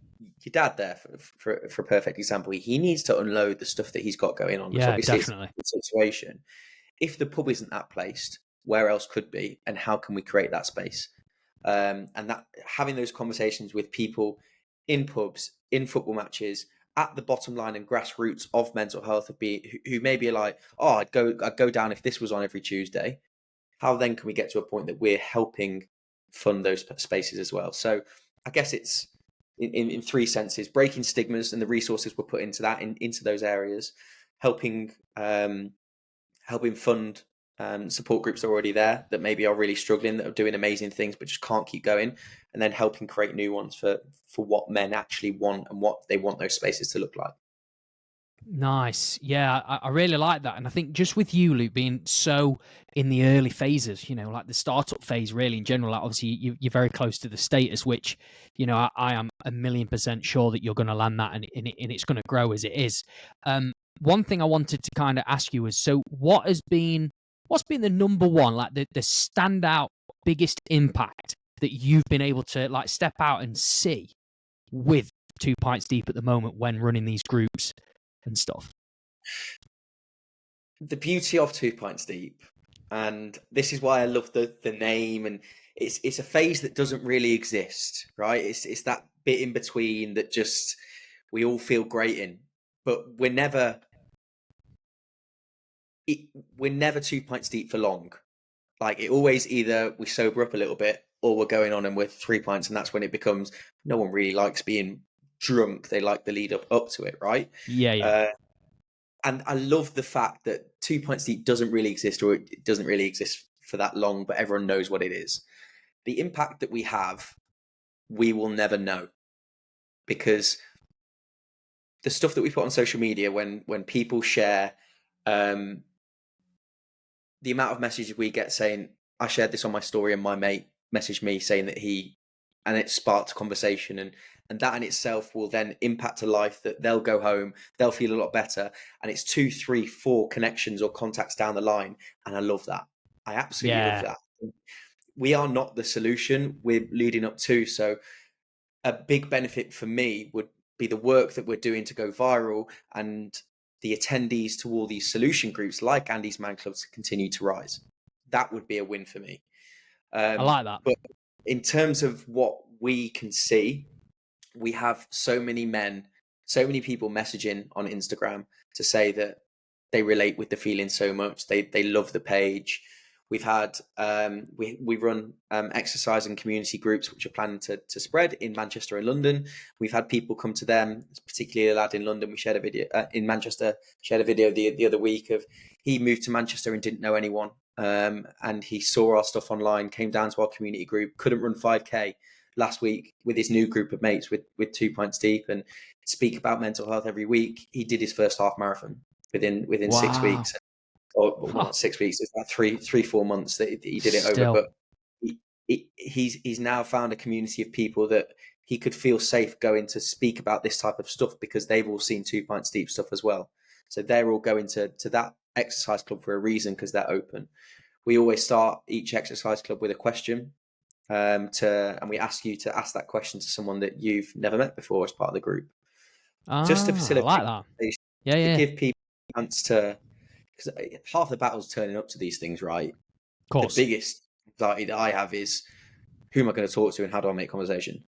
dad there, for a perfect example, he needs to unload the stuff that he's got going on, because Yeah. obviously it's Definitely. a situation. If the pub isn't that placed, where else could be, and how can we create that space? And that, having those conversations with people in pubs, in football matches, at the bottom line and grassroots of mental health, would be who maybe are like, oh, I'd go down if this was on every Tuesday. How then can we get to a point that we're helping fund those spaces as well? So I guess it's in three senses: breaking stigmas and the resources we're put into that, into those areas, helping helping fund support groups that are already there that maybe are really struggling, that are doing amazing things but just can't keep going, and then helping create new ones for what men actually want and what they want those spaces to look like. Nice. Yeah, I really like that. And I think just with you, Luke, being so in the early phases, like the startup phase, really in general, like obviously you're very close to the status, which, I am 1,000,000% sure that you're going to land that, and it's going to grow as it is. One thing I wanted to kind of ask you is, so what's been the number one, like the standout biggest impact that you've been able to like step out and see with Two Pints Deep at the moment when running these groups and stuff? The beauty of Two Pints Deep, and this is why I love the name, and it's a phase that doesn't really exist, right? It's that bit in between that just we all feel great in, but we're never 2 pints deep for long. Like, it always, either we sober up a little bit or we're going on and we're 3 pints, and that's when it becomes, no one really likes being drunk. They like the lead up to it, right? Yeah, yeah. And I love the fact that 2 pints deep doesn't really exist, or it doesn't really exist for that long, but everyone knows what it is. The impact that we have, we will never know, because the stuff that we put on social media, when people share, um, the amount of messages we get saying, I shared this on my story and my mate messaged me saying that and it sparked a conversation, and that in itself will then impact a life, that they'll go home, they'll feel a lot better. And it's 2, 3, 4 connections or contacts down the line. And I love that. I absolutely love Yeah. that. We are not the solution, we're leading up to. So a big benefit for me would be the work that we're doing to go viral, and the attendees to all these solution groups like Andy's Man Clubs continue to rise. That would be a win for me. I Um, like that. but in terms of what we can see, we have so many men, so many people messaging on Instagram to say that they relate with the feeling so much. They love the page. We've had we run exercise and community groups which are planning to spread in Manchester and London. We've had people come to them, particularly a lad in London. We shared a video in Manchester. Shared a video the other week of he moved to Manchester and didn't know anyone, and he saw our stuff online, came down to our community group, couldn't run 5k last week with his new group of mates with Two Pints Deep and speak about mental health every week. He did his first half marathon within 6 weeks. Or well, not 6 weeks. It's about 4 months that he did it over. But he's now found a community of people that he could feel safe going to speak about this type of stuff because they've all seen Two Pints Deep stuff as well. So they're all going to that exercise club for a reason because they're open. We always start each exercise club with a question, and we ask you to ask that question to someone that you've never met before as part of the group, just to facilitate. I like that. Yeah. To give people a chance to. Because half the battle's turning up to these things, right? Of course. The biggest anxiety that I have is who am I going to talk to and how do I make conversation?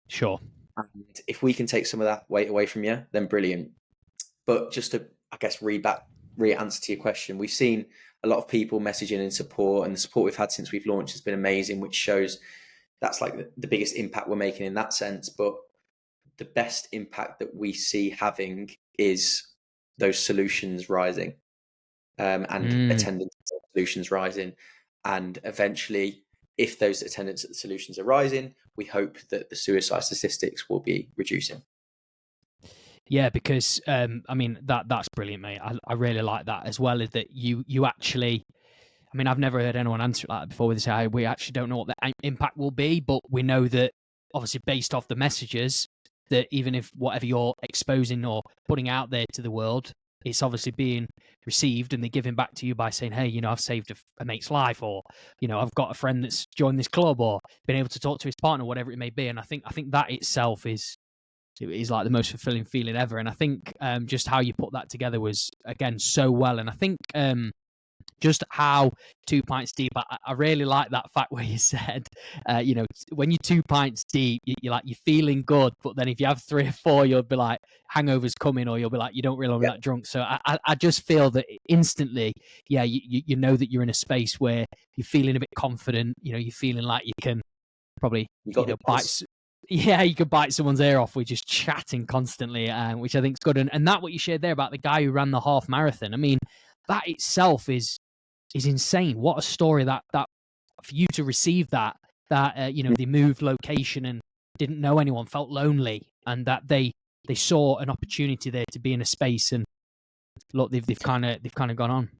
Sure. And if we can take some of that weight away from you, then brilliant. But just to, I guess, re-answer to your question, we've seen a lot of people messaging in support, and the support we've had since we've launched has been amazing, which shows that's like the biggest impact we're making in that sense. But the best impact that we see having is those solutions rising. And attendance solutions rising, and eventually, if those attendance at the solutions are rising, we hope that the suicide statistics will be reducing. Yeah, because I mean that's brilliant, mate. I really like that as well. Is that you actually? I mean, I've never heard anyone answer it like that before. With say we actually don't know what the impact will be, but we know that obviously based off the messages that even if whatever you're exposing or putting out there to the world, it's obviously being received and they're giving back to you by saying, hey, I've saved a mate's life, or, I've got a friend that's joined this club, or been able to talk to his partner, whatever it may be. And I think that itself is like the most fulfilling feeling ever. And I think just how you put that together was, again, so well. And I think just how Two Pints Deep, I really like that fact where you said, when you're 2 pints deep, you're feeling good, but then if you have 3 or 4, you'll be like, hangover's coming, or you'll be like, you don't really want that drunk. So I just feel that instantly, you know that you're in a space where you're feeling a bit confident, you're feeling like you can probably, bite. Yeah, you could bite someone's ear off with just chatting constantly, which I think is good. And that what you shared there about the guy who ran the half marathon, I mean, that itself is insane. What a story that for you to receive that they moved location and didn't know anyone, felt lonely, and that they saw an opportunity there to be in a space, and look, they've kind of gone on.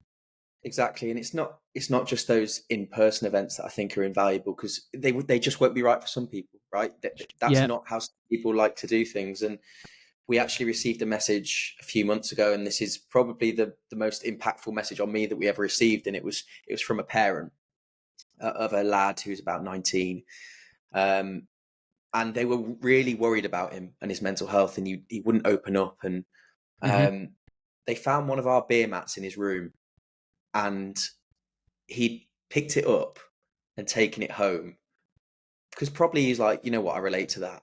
Exactly, and it's not just those in-person events that I think are invaluable, because they just won't be right for some people, right? That's not how people like to do things. And we actually received a message a few months ago, and this is probably the most impactful message on me that we ever received, and it was from a parent of a lad who's about 19, and they were really worried about him and his mental health, and he wouldn't open up, and they found one of our beer mats in his room, and he picked it up and taken it home, because probably he's like, you know what, I relate to that.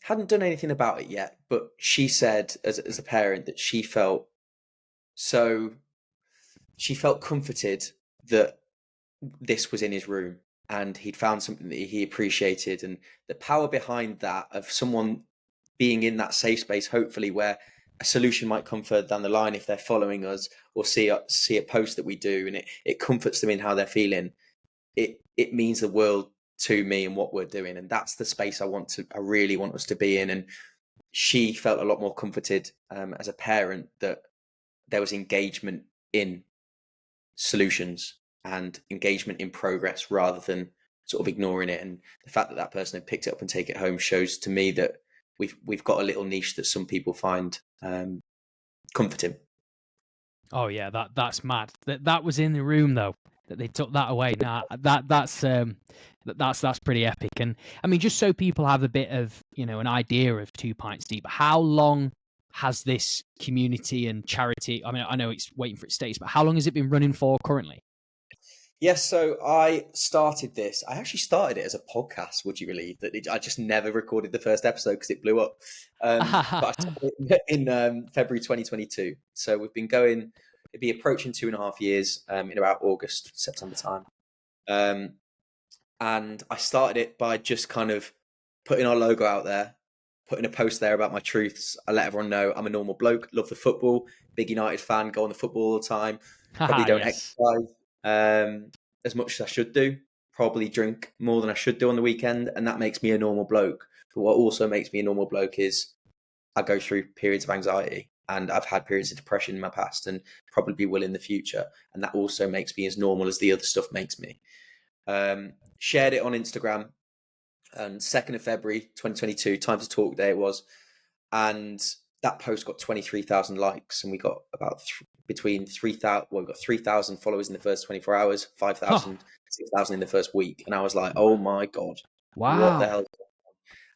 Hadn't done anything about it yet, but she said as a parent that she felt comforted that this was in his room and he'd found something that he appreciated, and the power behind that of someone being in that safe space, hopefully where a solution might come further down the line if they're following us or see a post that we do, and it comforts them in how they're feeling. It means the world to me and what we're doing, and that's the space I really want us to be in. And she felt a lot more comforted as a parent that there was engagement in solutions and engagement in progress rather than sort of ignoring it. And the fact that that person had picked it up and take it home shows to me that we've got a little niche that some people find comforting. Oh yeah, that's mad. That was in the room though, that they took that away. Now that's pretty epic. And I mean, just so people have a bit of an idea of Two Pints Deep, how long has this community and charity? I mean, I know it's waiting for its status, but how long has it been running for currently? Yes, so I started this. I actually started it as a podcast. Would you believe that? I just never recorded the first episode because it blew up. But I started it in February 2022. So we've been going. It'd be approaching 2.5 years in about August, September time. Um, and I started it by just kind of putting our logo out there, putting a post there about my truths. I let everyone know I'm a normal bloke, love the football, big United fan, go on the football all the time. Probably don't Yes. exercise as much as I should do. Probably drink more than I should do on the weekend, and that makes me a normal bloke. But what also makes me a normal bloke is I go through periods of anxiety, and I've had periods of depression in my past, and probably will in the future. And that also makes me as normal as the other stuff makes me. Shared it on Instagram, and 2nd of February 2022, Time to Talk Day it was, and that post got 23,000 likes, and we got about between 3,000. Well, we got 3,000 followers in the first 24 hours, 5,000, 6,000 in the first week, and I was like, oh my god, what the Wow. hell?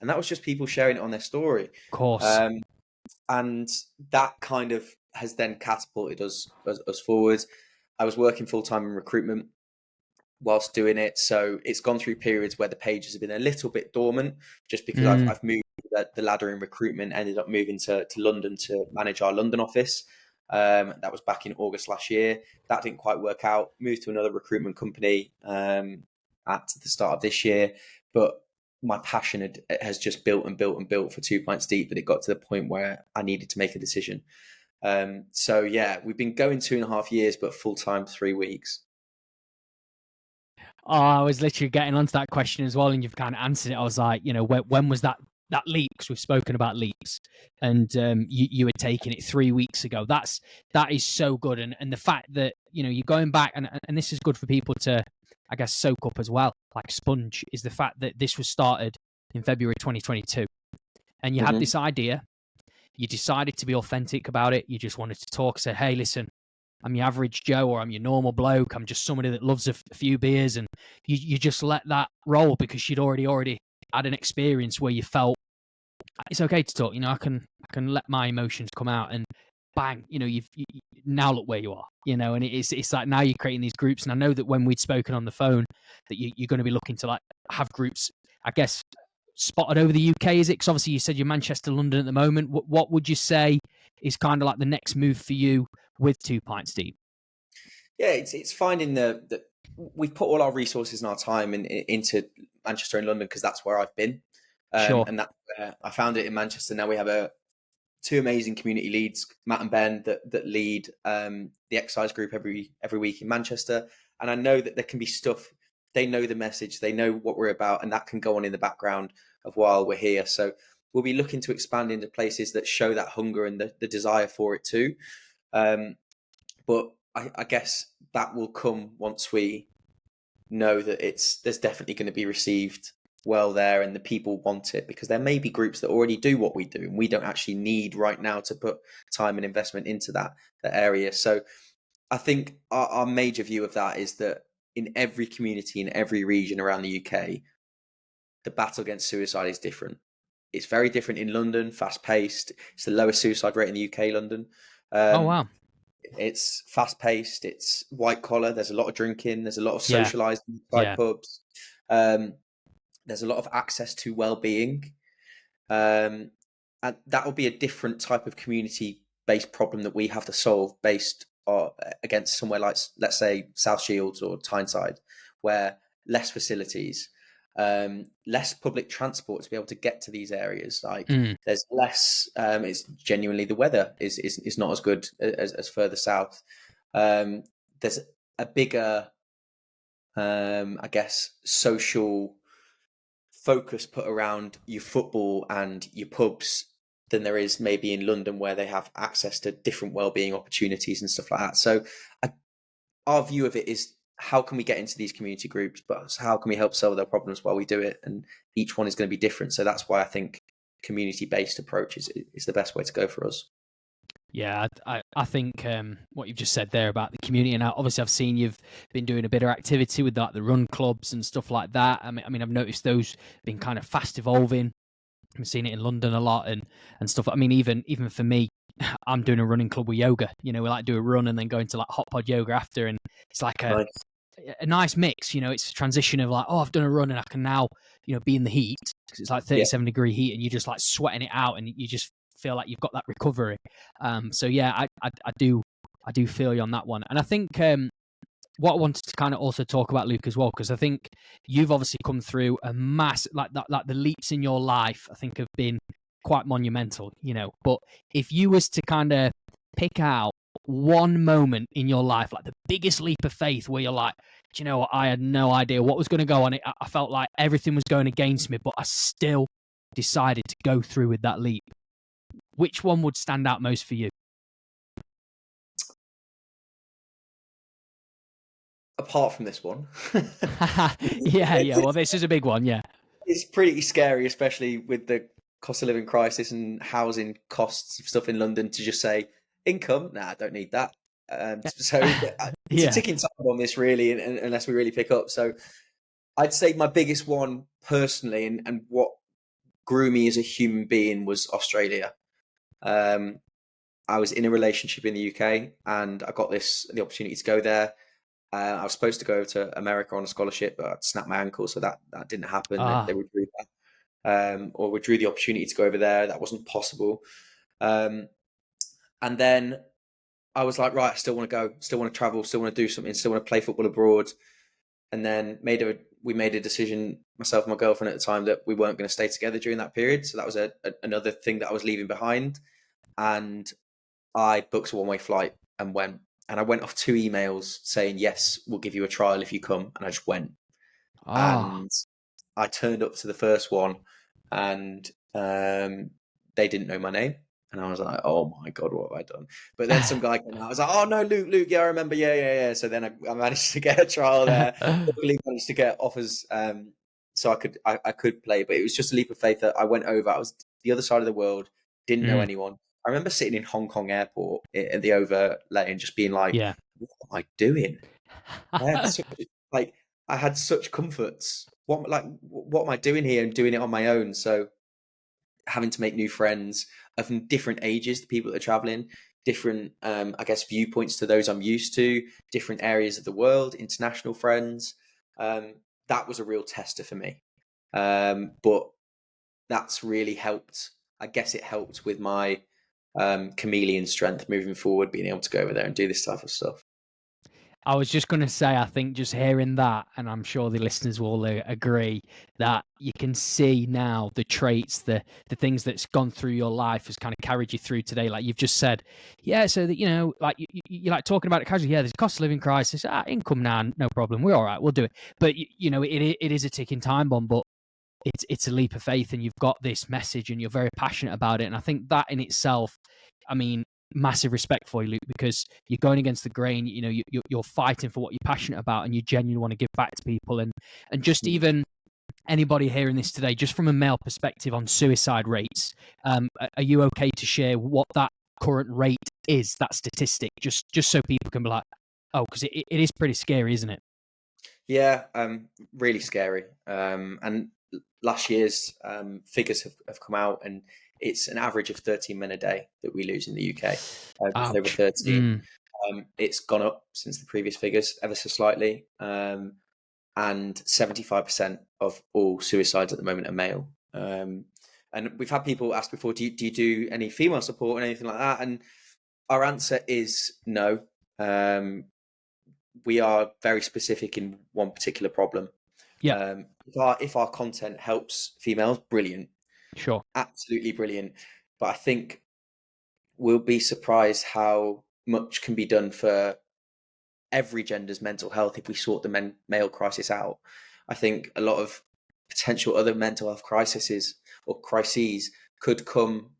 And that was just people sharing it on their story, Of course. and that kind of has then catapulted us forward. I was working full time in recruitment whilst doing it, so it's gone through periods where the pages have been a little bit dormant, just because I've moved the ladder in recruitment, ended up moving to London to manage our London office. That was back in August last year. That didn't quite work out. Moved to another recruitment company at the start of this year, but my passion has just built and built and built for 2 Pints Deep, that it got to the point where I needed to make a decision. So yeah, we've been going 2.5 years, but full time 3 weeks. Oh, I was literally getting onto that question as well, and you've kind of answered it. I was like, when was that leap? Because we've spoken about leaps, and you were taking it 3 weeks ago. That is so good, and the fact that you're going back, and this is good for people to, I guess, soak up as well, like sponge, is the fact that this was started in February 2022, and you had this idea. You decided to be authentic about it. You just wanted to talk, say, hey, listen, I'm your average Joe, or I'm your normal bloke. I'm just somebody that loves a few beers, and you just let that roll because you'd already had an experience where you felt it's okay to talk. I can let my emotions come out, and bang, you now look where you are. And it's like now you're creating these groups, and I know that when we'd spoken on the phone that you're going to be looking to like have groups, I guess, spotted over the UK. Is it? Because obviously you said you're Manchester, London at the moment. What would you say is kind of like the next move for you with 2 Pints Deep? Yeah, it's finding the we've put all our resources and our time into Manchester and London because that's where I've been, Sure. and that's where I found it in Manchester. Now we have two amazing community leads, Matt and Ben, that lead the exercise group every week in Manchester, and I know that there can be stuff. They know the message, they know what we're about, and that can go on in the background of while we're here. So we'll be looking to expand into places that show that hunger and the desire for it too. But I guess that will come once we know that there's definitely going to be received well there, and the people want it, because there may be groups that already do what we do, and we don't actually need right now to put time and investment into that area. So I think our major view of that is that in every community, in every region around the UK, the battle against suicide is different. It's very different in London, fast paced. It's the lowest suicide rate in the UK, London. Oh wow. It's fast paced. It's white collar. There's a lot of drinking. There's a lot of Yeah. socializing inside pubs. There's a lot of access to well-being, and that will be a different type of community-based problem that we have to solve based against somewhere like, let's say, South Shields or Tyneside, where less facilities, less public transport to be able to get to these areas. Like there's less. It's genuinely the weather is not as good as further south. There's a bigger, I guess, social focus put around your football and your pubs than there is maybe in London, where they have access to different well-being opportunities and stuff like that. So our view of it is, how can we get into these community groups, but how can we help solve their problems while we do it? And each one is going to be different. So that's why I think community-based approach is the best way to go for us. Yeah, I think what you've just said there about the community, and obviously I've seen you've been doing a bit of activity with like the run clubs and stuff like that. I mean, I've noticed those been kind of fast evolving. I've seen it in London a lot and stuff. I mean, even for me, I'm doing a running club with yoga. We like do a run and then go into like hot pod yoga after, and it's like Nice. a nice mix. It's a transition of like, oh, I've done a run and I can now, be in the heat because it's like Yeah. 37-degree heat and you're just like sweating it out and you just feel like you've got that recovery. So yeah, I do feel you on that one. And I think what I wanted to kind of also talk about, Luke, as well, because I think you've obviously come through a mass like that, like the leaps in your life, I think have been quite monumental, But if you was to kind of pick out one moment in your life, like the biggest leap of faith where you're like, do you know what? I had no idea what was going to go on. I felt like everything was going against me, but I still decided to go through with that leap. Which one would stand out most for you? Apart from this one, Yeah. Well, this is a big one. Yeah. it's pretty scary, especially with the cost of living crisis and housing costs of stuff in London. To just say income, nah, I don't need that. So it's a Yeah. ticking time on this, really, unless we really pick up. So I'd say my biggest one personally, and what grew me as a human being, was Australia. Um, I was in a relationship in the UK, and I got the opportunity to go there. I was supposed to go to America on a scholarship, but I snapped my ankle, so that didn't happen. They Ah. withdrew that, or withdrew the opportunity to go over there. That wasn't possible. Um, and then I was like, right, I still want to go, still want to travel, still want to do something, still want to play football abroad. And then we made a decision, myself and my girlfriend at the time, that we weren't going to stay together during that period. So that was another thing that I was leaving behind. And I booked a one-way flight and went. And I went off 2 emails saying, yes, we'll give you a trial if you come. And I just went. Ah. And I turned up to the first one, and they didn't know my name. And I was like, oh my God, what have I done? But then some guy came out. I was like, oh no, Luke, yeah, I remember. Yeah. So then I managed to get a trial there. Luckily managed to get offers, so I could play. But it was just a leap of faith that I went over. I was the other side of the world, didn't know Mm, anyone. I remember sitting in Hong Kong airport at the overlay and just being like, yeah. what am I doing? I had such, like, I had such comforts. What am I doing here, and doing it on my own? So having to make new friends of different ages, the people that are traveling, different, I guess, viewpoints to those I'm used to, different areas of the world, international friends. That was a real tester for me. But that's really helped. I guess it helped with my chameleon strength moving forward, being able to go over there and do this type of stuff. I was just going to say, I think just hearing that, and I'm sure the listeners will agree, that you can see now the traits, the things that's gone through your life has kind of carried you through today. Like you've just said, yeah, so that, like you're like talking about it casually. Yeah, there's a cost of living crisis. Income now, no problem. We're all right. We'll do it. But, it is a ticking time bomb, but it's a leap of faith, and you've got this message and you're very passionate about it. And I think that in itself, I mean, massive respect for you, Luke, because you're going against the grain. You're fighting for what you're passionate about, and you genuinely want to give back to people. And just even anybody hearing this today, just from a male perspective on suicide rates, are you okay to share what that current rate is, that statistic, just so people can be like, oh, because it is pretty scary, isn't it? Yeah, really scary. And last year's figures have come out, and it's an average of 13 men a day that we lose in the UK, just over Ouch. 13. Mm. It's gone up since the previous figures ever so slightly, and 75% of all suicides at the moment are male. And we've had people ask before, do you do any female support and anything like that? And our answer is no. We are very specific in one particular problem. Yeah, If our content helps females, brilliant, sure. absolutely brilliant. But I think we'll be surprised how much can be done for every gender's mental health if we sort the male crisis out. I think a lot of potential other mental health crises could come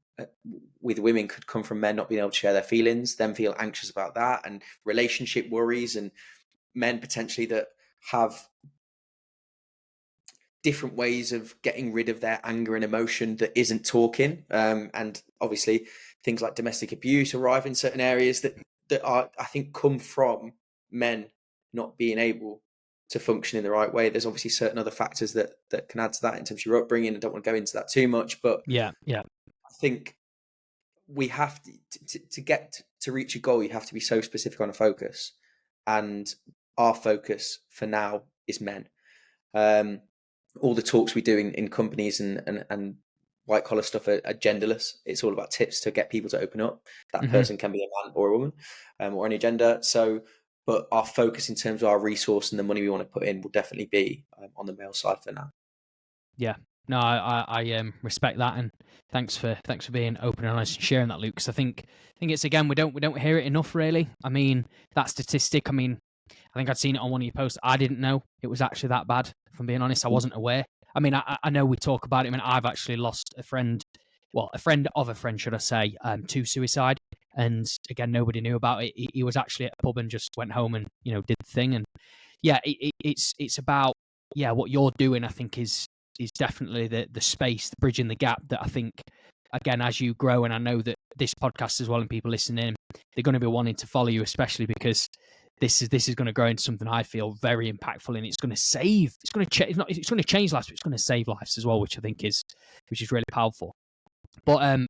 with women, could come from men not being able to share their feelings, them feel anxious about that, and relationship worries, and men potentially that have different ways of getting rid of their anger and emotion that isn't talking. And obviously things like domestic abuse arrive in certain areas that are, I think, come from men not being able to function in the right way. There's obviously certain other factors that can add to that in terms of your upbringing. I don't want to go into that too much, but Yeah, yeah. I think we have to get to reach a goal. You have to be so specific on a focus, and our focus for now is men. All the talks we do in companies and white collar stuff are genderless. It's all about tips to get people to open up. That person can be a man or a woman, or any gender. So, but our focus in terms of our resource and the money we want to put in will definitely be on the male side for now. Yeah. No, I respect that, and thanks for being open and honest and sharing that, Luke. Because I think it's, again, we don't hear it enough, really. I mean, that statistic. I mean, I think I'd seen it on one of your posts. I didn't know it was actually that bad. If I'm being honest, I wasn't aware. I mean, I know we talk about it. I mean, I've actually lost a friend, well, a friend of a friend, should I say, to suicide. And again, nobody knew about it. He was actually at a pub and just went home and did the thing. And yeah, it's about what you're doing. I think is definitely the space, the bridging the gap that I think, again, as you grow, and I know that this podcast as well, and people listening, they're going to be wanting to follow you, especially because this is going to grow into something I feel very impactful, and it's going to save, it's going to change lives, but it's going to save lives as well, which I think is really powerful. But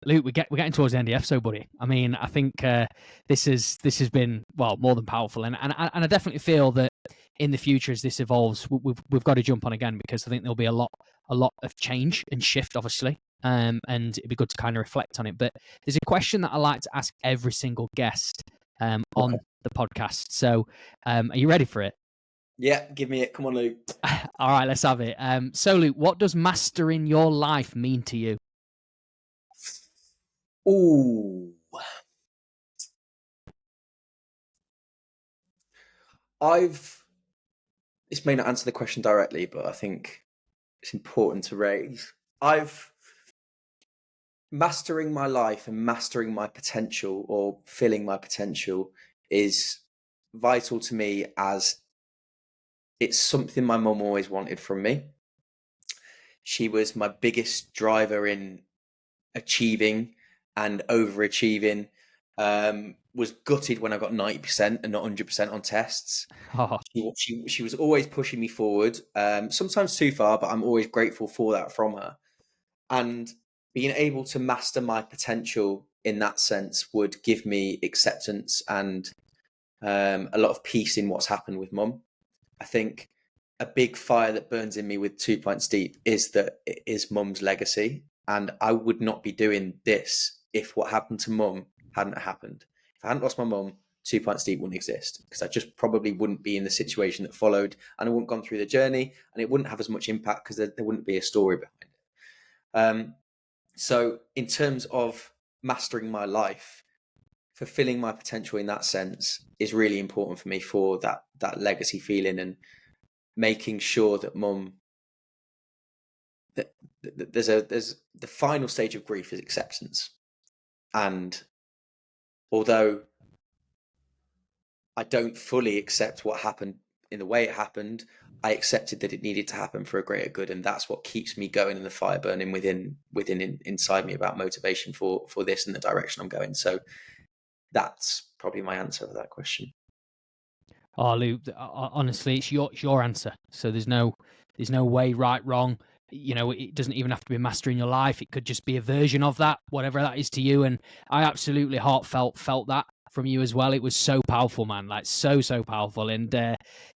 Luke, we're getting towards the end of the episode, buddy. I mean, I think this has been, well, more than powerful, and I definitely feel that in the future, as this evolves, we've got to jump on again, because I think there'll be a lot of change and shift, obviously, and it'd be good to kind of reflect on it. But there's a question that I like to ask every single guest on the podcast. So, are you ready for it? Yeah, give me it. Come on, Luke. All right, let's have it. So, Luke, what does mastering your life mean to you? Ooh. This may not answer the question directly, but I think it's important to raise. Mastering my life and mastering my potential, or filling my potential, is vital to me, as it's something my mum always wanted from me. She was my biggest driver in achieving and overachieving. Was gutted when I got 90% and not 100% on tests. Oh. She was always pushing me forward, sometimes too far, but I'm always grateful for that from her. And being able to master my potential in that sense would give me acceptance and a lot of peace in what's happened with mum. I think a big fire that burns in me with 2 Pints Deep is that it is mum's legacy. And I would not be doing this if what happened to mum hadn't happened. If I hadn't lost my mum, 2 Pints Deep wouldn't exist, because I just probably wouldn't be in the situation that followed, and I wouldn't gone through the journey, and it wouldn't have as much impact because there wouldn't be a story behind it. So in terms of mastering my life, fulfilling my potential in that sense is really important for me, for that legacy feeling, and making sure that mum, that there's the final stage of grief is acceptance. And although I don't fully accept what happened in the way it happened, I accepted that it needed to happen for a greater good, and that's what keeps me going, and the fire burning inside me about motivation for this and the direction I'm going. So that's probably my answer to that question. Oh, Luke, honestly, it's your answer. So there's no way, right, wrong. It doesn't even have to be mastering your life. It could just be a version of that, whatever that is to you. And I absolutely heartfelt felt that from you as well. It was so powerful, man. Like so powerful. And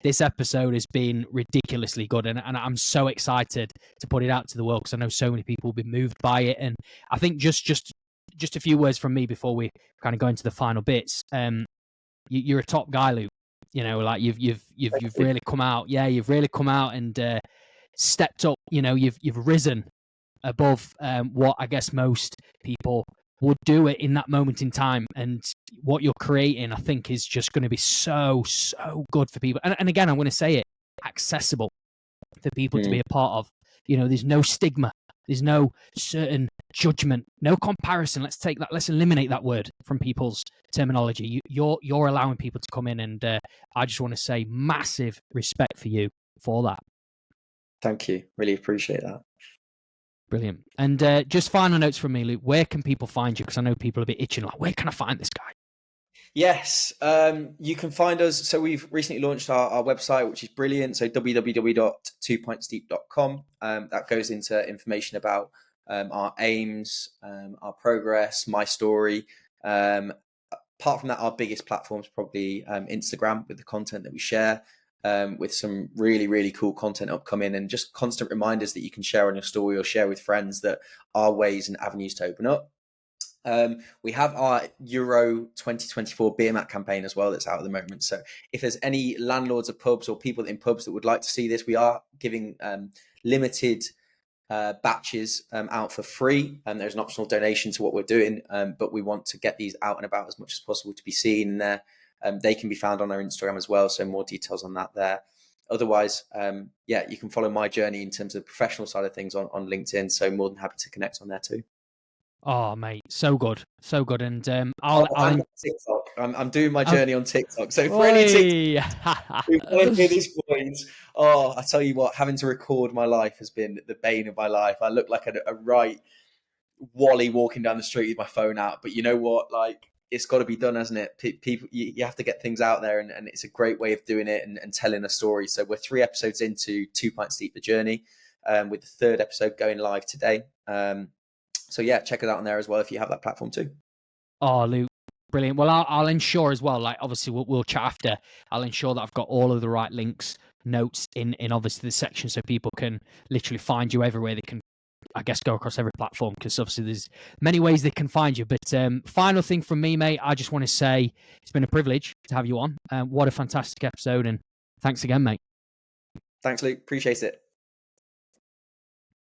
this episode has been ridiculously good. And I'm so excited to put it out to the world, because I know so many people will be moved by it. And I think just a few words from me before we kind of go into the final bits. You're a top guy, Luke. Like you've really come out. Yeah, you've really come out and stepped up. You've risen above what I guess most people would do it in that moment in time. And what you're creating, I think, is just going to be so good for people. And again, I'm going to say it, accessible for people to be a part of. There's no stigma. There's no certain judgment, no comparison. Let's eliminate that word from people's terminology. You're allowing people to come in, and I just want to say massive respect for you for that. Thank you. Really appreciate that. Brilliant. And just final notes from me, Luke. Where can people find you? Because I know people are a bit itching, like, where can I find this guy? Yes, you can find us. So we've recently launched our website, which is brilliant. So www.twopintsdeep.com. That goes into information about our aims, our progress, my story, apart from that, our biggest platform is probably Instagram, with the content that we share, with some really, really cool content upcoming, and just constant reminders that you can share on your story or share with friends that are ways and avenues to open up. We have our Euro 2024 beer mat campaign as well that's out at the moment. So if there's any landlords of pubs or people in pubs that would like to see this, we are giving limited batches out for free, and there's an optional donation to what we're doing, but we want to get these out and about as much as possible to be seen, and there they can be found on our Instagram as well, so more details on that there. Otherwise, you can follow my journey in terms of the professional side of things on LinkedIn, so more than happy to connect on there too. Oh, mate, so good, and I'm TikTok. I'm doing my journey on TikTok. So for any TikTok who want to hear this voice, I tell you what, having to record my life has been the bane of my life. I look like a right Wally walking down the street with my phone out. But you know what? Like, it's got to be done, hasn't it? People, you have to get things out there, and it's a great way of doing it and telling a story. So we're 3 episodes into Two Pints Deep, the journey, with the 3rd episode going live today. So yeah, check it out on there as well if you have that platform too. Oh, Luke, brilliant. Well, I'll ensure as well, like, obviously we'll chat after. I'll ensure that I've got all of the right links, notes in obviously the section, so people can literally find you everywhere. They can, I guess, go across every platform, because obviously there's many ways they can find you. But final thing from me, mate, I just want to say it's been a privilege to have you on. What a fantastic episode, and thanks again, mate. Thanks, Luke. Appreciate it.